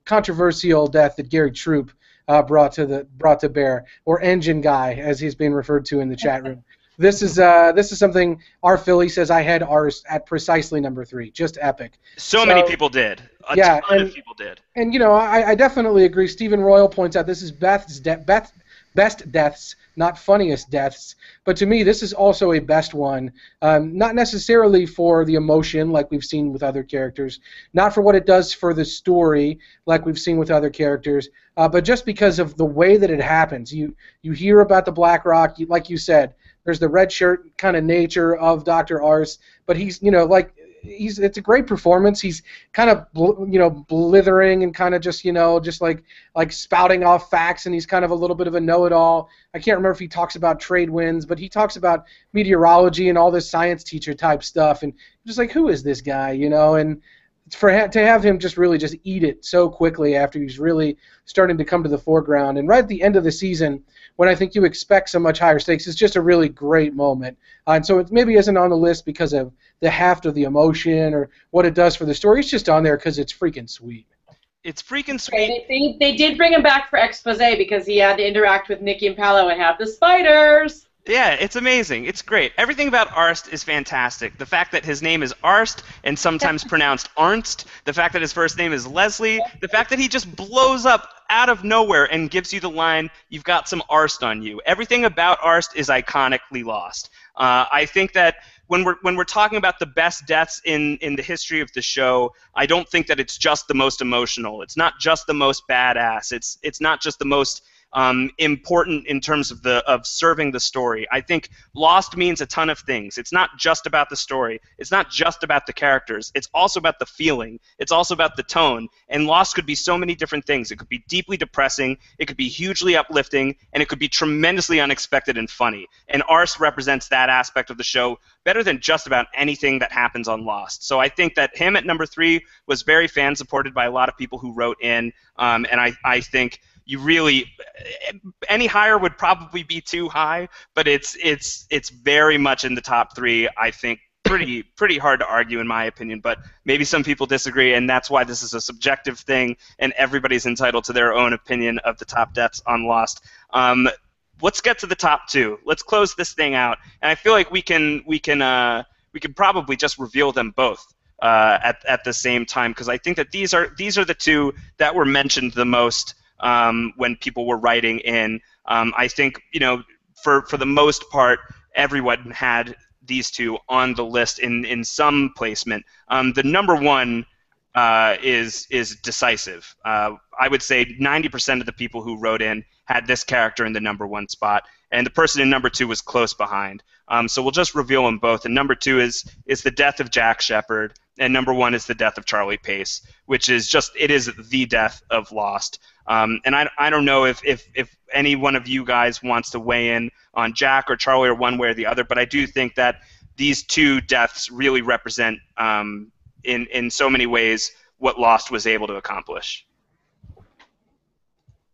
controversial death that Gary Troop brought to bear, or Engine Guy, as he's being referred to in the chat room. This is something our Philly says I had ours at precisely number 3. Just epic. So many people did. A ton of people did. And I definitely agree. Stephen Royal points out this is best deaths, not funniest deaths. But to me, this is also a best one. Not necessarily for the emotion, like we've seen with other characters, not for what it does for the story, like we've seen with other characters, but just because of the way that it happens. You hear about the Black Rock, like you said. There's the red shirt kind of nature of Dr. Arst, but he's, it's a great performance. He's kind of blithering and kind of just like spouting off facts, and he's kind of a little bit of a know-it-all. I can't remember if he talks about trade winds, but he talks about meteorology and all this science teacher type stuff, and just like, who is this guy, and to have him just really just eat it so quickly after he's really starting to come to the foreground. And right at the end of the season, when I think you expect so much higher stakes, it's just a really great moment. And so it maybe isn't on the list because of the heft of the emotion or what it does for the story. It's just on there because it's freaking sweet. It's freaking sweet. They did bring him back for expose because he had to interact with Nicky and Paolo and have the spiders. Yeah, it's amazing. It's great. Everything about Arst is fantastic. The fact that his name is Arst and sometimes pronounced Arnst, the fact that his first name is Leslie, the fact that he just blows up out of nowhere and gives you the line, "You've got some Arst on you." Everything about Arst is iconically Lost. I think that when we're talking about the best deaths in the history of the show, I don't think that it's just the most emotional. It's not just the most badass. It's not just the most important in terms of serving the story. I think Lost means a ton of things. It's not just about the story. It's not just about the characters. It's also about the feeling. It's also about the tone. And Lost could be so many different things. It could be deeply depressing. It could be hugely uplifting. And it could be tremendously unexpected and funny. And Arse represents that aspect of the show better than just about anything that happens on Lost. So I think that him at number 3 was very fan-supported by a lot of people who wrote in. And I think you really, any higher would probably be too high, but it's very much in the top 3. I think pretty hard to argue in my opinion, but maybe some people disagree, and that's why this is a subjective thing, and everybody's entitled to their own opinion of the top deaths on Lost. Let's get to the top 2. Let's close this thing out, and I feel like we can probably just reveal them both at the same time, because I think that these are the 2 that were mentioned the most. When people were writing in, I think for the most part, everyone had these 2 on the list in some placement. The number 1 is decisive. I would say 90% of the people who wrote in had this character in the number 1 spot, and the person in number 2 was close behind. So we'll just reveal them both. And number 2 is the death of Jack Shephard, and number 1 is the death of Charlie Pace, which is it is the death of Lost. And I don't know if any one of you guys wants to weigh in on Jack or Charlie or one way or the other, but I do think that these 2 deaths really represent, in so many ways, what Lost was able to accomplish.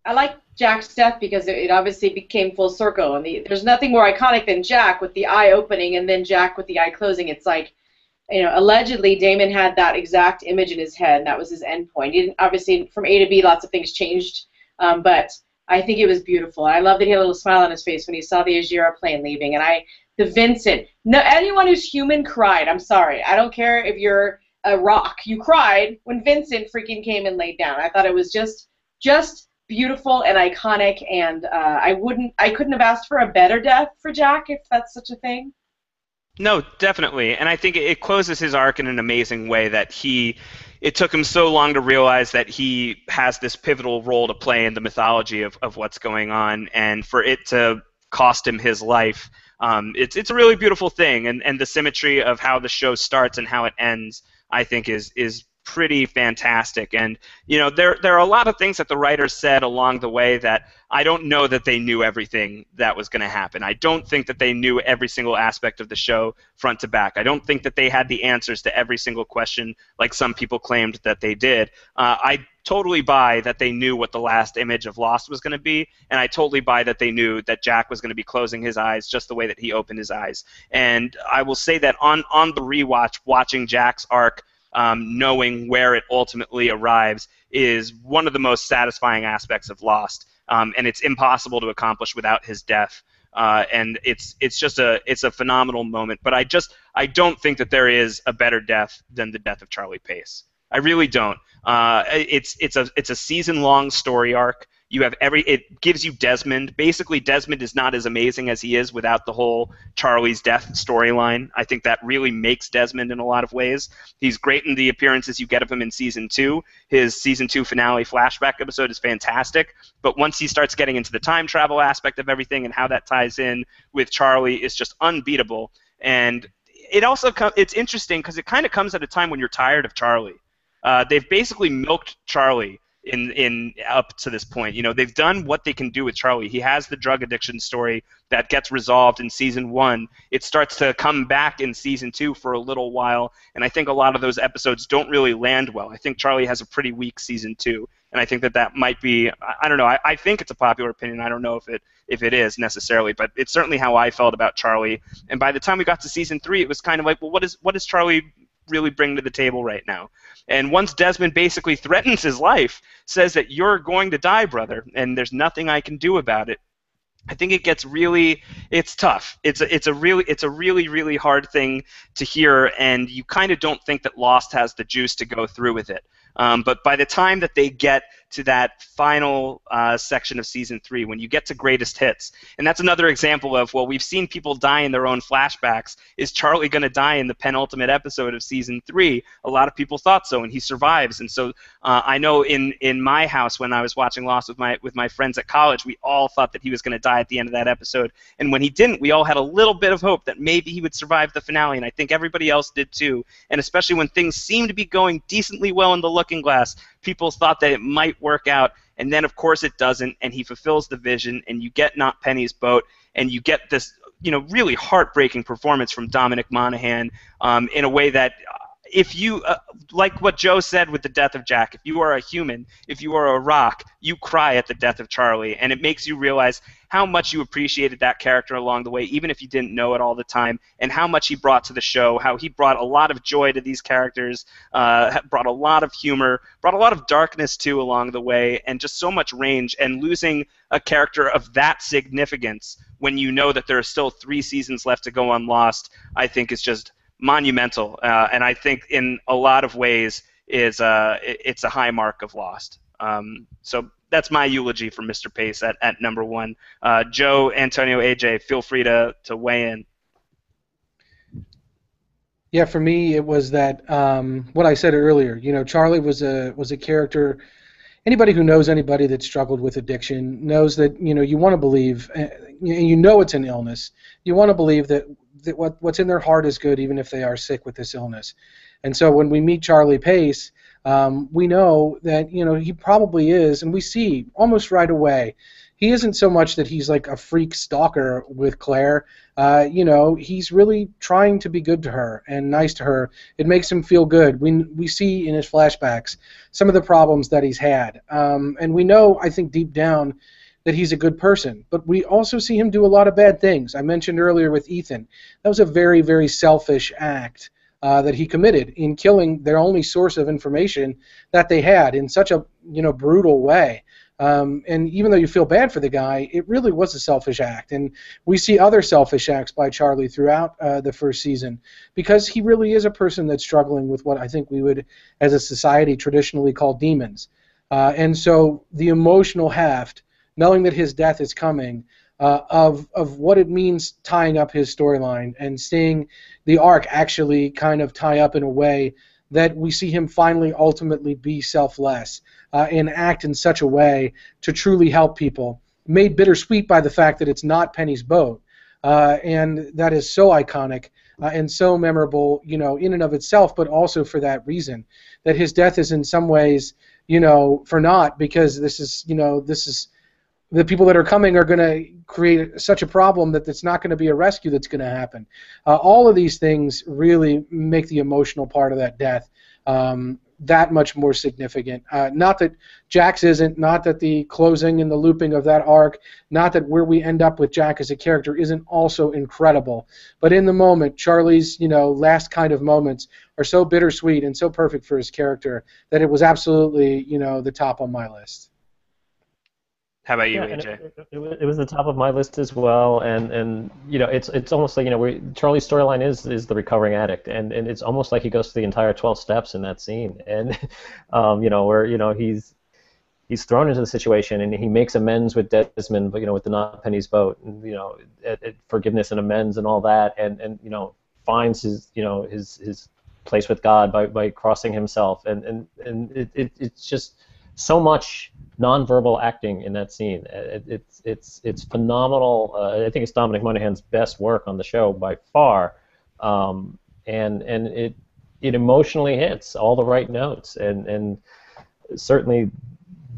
I like Jack's death because it obviously became full circle, and there's nothing more iconic than Jack with the eye opening and then Jack with the eye closing. It's like, allegedly Damon had that exact image in his head, and that was his end point. He didn't, obviously, from A to B, lots of things changed, but I think it was beautiful. And I love that he had a little smile on his face when he saw the Ajira plane leaving. And the Vincent, anyone who's human cried. I'm sorry. I don't care if you're a rock. You cried when Vincent freaking came and laid down. I thought it was just beautiful and iconic, and I couldn't have asked for a better death for Jack, if that's such a thing. No, definitely, and I think it closes his arc in an amazing way that it took him so long to realize that he has this pivotal role to play in the mythology of what's going on, and for it to cost him his life, it's a really beautiful thing, and the symmetry of how the show starts and how it ends, I think, is pretty fantastic. And there are a lot of things that the writers said along the way that I don't know that they knew everything that was going to happen. I don't think that they knew every single aspect of the show front to back. I don't think that they had the answers to every single question like some people claimed that they did. I totally buy that they knew what the last image of Lost was going to be, and I totally buy that they knew that Jack was going to be closing his eyes just the way that he opened his eyes. And I will say that on the rewatch, watching Jack's arc, knowing where it ultimately arrives, is one of the most satisfying aspects of Lost, and it's impossible to accomplish without his death. And it's a phenomenal moment. But I don't think that there is a better death than the death of Charlie Pace. I really don't. It's a season-long story arc. It gives you Desmond. Basically, Desmond is not as amazing as he is without the whole Charlie's death storyline. I think that really makes Desmond in a lot of ways. He's great in the appearances you get of him in Season 2. His Season 2 finale flashback episode is fantastic, but once he starts getting into the time travel aspect of everything and how that ties in with Charlie, is just unbeatable. And it also it's interesting because it kind of comes at a time when you're tired of Charlie. They've basically milked Charlie in up to this point. They've done what they can do with Charlie. He has the drug addiction story that gets resolved in season 1. It starts to come back in season 2 for a little while, and I think a lot of those episodes don't really land well. I think Charlie has a pretty weak season 2, and I think that might be, I don't know, I think it's a popular opinion. I don't know if it is necessarily, but it's certainly how I felt about Charlie. And by the time we got to season 3, it was kind of like, well, what does Charlie really bring to the table right now? And once Desmond basically threatens his life, says that you're going to die, brother, and there's nothing I can do about it, I think it gets it's tough. It's a really hard thing to hear, and you kind of don't think that Lost has the juice to go through with it. But by the time that they get to that final section of season 3, when you get to greatest hits, and that's another example of, well, we've seen people die in their own flashbacks. Is Charlie going to die in the penultimate episode of season 3? A lot of people thought so, and he survives. And so I know in my house when I was watching Lost with my friends at college, we all thought that he was going to die at the end of that episode. And when he didn't, we all had a little bit of hope that maybe he would survive the finale, and I think everybody else did too. And especially when things seemed to be going decently well in the Looking Glass, people thought that it might work out, and then of course it doesn't, and he fulfills the vision, and you get Not Penny's Boat, and you get this really heartbreaking performance from Dominic Monaghan in a way that if you, like what Joe said with the death of Jack, if you are a human, if you are a rock, you cry at the death of Charlie, and it makes you realize how much you appreciated that character along the way, even if you didn't know it all the time, and how much he brought to the show, how he brought a lot of joy to these characters, brought a lot of humor, brought a lot of darkness too along the way, and just so much range. And losing a character of that significance when you know that there are still 3 seasons left to go on Lost, I think is just monumental, and I think in a lot of ways it's a high mark of Lost. So that's my eulogy for Mr. Pace at number 1. Joe, Antonio, AJ, feel free to weigh in. Yeah, for me it was that what I said earlier. Charlie was a character. Anybody who knows anybody that struggled with addiction knows that you want to believe, and it's an illness. You want to believe that what's in their heart is good, even if they are sick with this illness. And so when we meet Charlie Pace, we know that he probably is, and we see almost right away, he isn't so much that he's like a freak stalker with Claire. He's really trying to be good to her and nice to her. It makes him feel good. We see in his flashbacks some of the problems that he's had, and we know, I think deep down, that he's a good person, but we also see him do a lot of bad things. I mentioned earlier with Ethan, that was a very, very selfish act that he committed in killing their only source of information that they had in such a brutal way. And even though you feel bad for the guy, it really was a selfish act. And we see other selfish acts by Charlie throughout the first season, because he really is a person that's struggling with what I think we would, as a society, traditionally call demons. And so the emotional heft, knowing that his death is coming, of what it means tying up his storyline and seeing the arc actually kind of tie up in a way that we see him finally ultimately be selfless and act in such a way to truly help people, made bittersweet by the fact that it's not Penny's boat. And that is so iconic and so memorable, in and of itself, but also for that reason, that his death is in some ways, for naught, because this is the people that are coming are going to create such a problem that it's not going to be a rescue that's going to happen. All of these things really make the emotional part of that death that much more significant. Not that Jack's isn't, not that the closing and the looping of that arc, not that where we end up with Jack as a character isn't also incredible, but in the moment, Charlie's last kind of moments are so bittersweet and so perfect for his character that it was absolutely the top on my list. How about you, AJ? It was the top of my list as well, and it's almost like Charlie's storyline is the recovering addict, and it's almost like he goes through the entire 12 steps in that scene, and where he's thrown into the situation and he makes amends with Desmond, with the Not Penny's boat, and forgiveness and amends and all that, and finds his his place with God by crossing himself, and it's just so much nonverbal acting in that scene. It's phenomenal. I think it's Dominic Monaghan's best work on the show by far. and it emotionally hits all the right notes, and certainly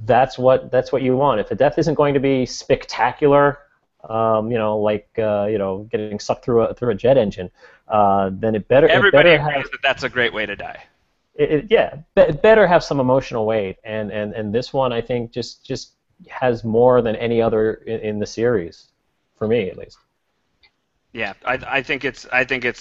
that's what you want. If the death isn't going to be spectacular, like getting sucked through a jet engine, then Everybody it better agrees have that that's a great way to die. it better have some emotional weight, and this one I think just has more than any other in the series, for me at least. Yeah, I think it's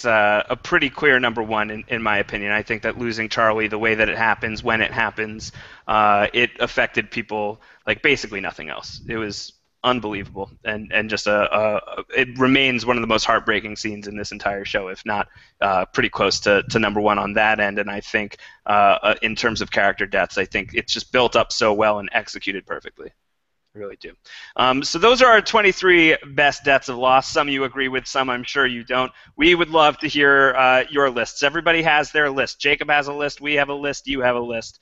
a pretty clear number one in my opinion. I think that losing Charlie, the way that it happens, when it happens, it affected people like basically nothing else. It was unbelievable, and just it remains one of the most heartbreaking scenes in this entire show, if not pretty close to number one on that end. And I think in terms of character deaths, I think it's just built up so well and executed perfectly. I really do. So those are our 23 best deaths of loss. Some you agree with, some I'm sure you don't. We would love to hear your lists. Everybody has their list. Jacob has a list. We have a list. You have a list.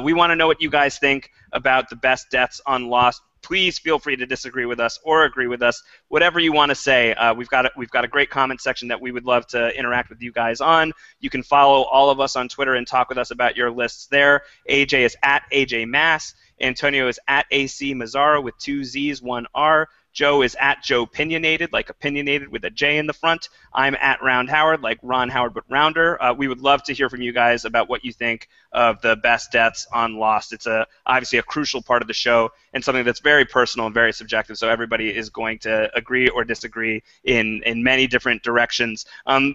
We want to know what you guys think about the best deaths on Lost. Please feel free to disagree with us or agree with us. Whatever you want to say. We've got a great comment section that we would love to interact with you guys on. You can follow all of us on Twitter and talk with us about your lists there. AJ is at AJ Mass. Antonio is at AC Mazzaro with 2 Z's, 1 R. Joe is at Joe Opinionated, like opinionated with a J in the front. I'm at Round Howard, like Ron Howard but rounder. We would love to hear from you guys about what you think of the best deaths on Lost. It's obviously a crucial part of the show and something that's very personal and very subjective, so everybody is going to agree or disagree in many different directions.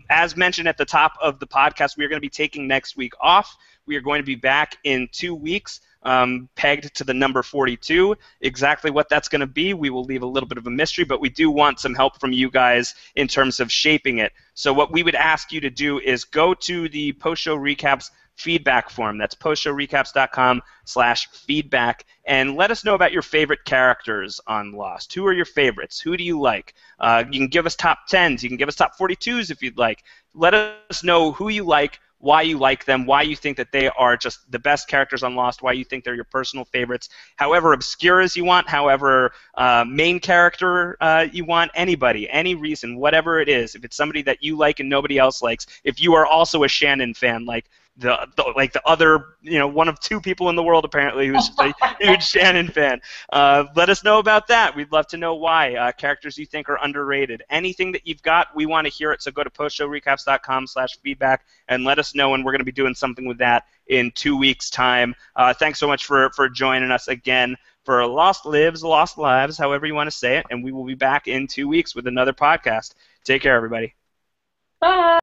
As mentioned at the top of the podcast, we are going to be taking next week off. We are going to be back in 2 weeks. Pegged to the number 42. Exactly what that's going to be, we will leave a little bit of a mystery, but we do want some help from you guys in terms of shaping it. So what we would ask you to do is go to the post-show recaps feedback form. That's postshowrecaps.com/feedback, and let us know about your favorite characters on Lost. Who are your favorites? Who do you like? You can give us top 10s. You can give us top 42s if you'd like. Let us know who you like, why you like them, why you think that they are just the best characters on Lost, why you think they're your personal favorites, however obscure as you want, however main character you want, anybody, any reason, whatever it is. If it's somebody that you like and nobody else likes, if you are also a Shannon fan, like the other, one of 2 people in the world apparently who's just a huge Shannon fan. Let us know about that. We'd love to know why. Characters you think are underrated. Anything that you've got, we want to hear it. So go to postshowrecaps.com/feedback and let us know, and we're going to be doing something with that in 2 weeks' time. Thanks so much for joining us again for Lost Lives, Lost Lives, however you want to say it, and we will be back in 2 weeks with another podcast. Take care, everybody. Bye.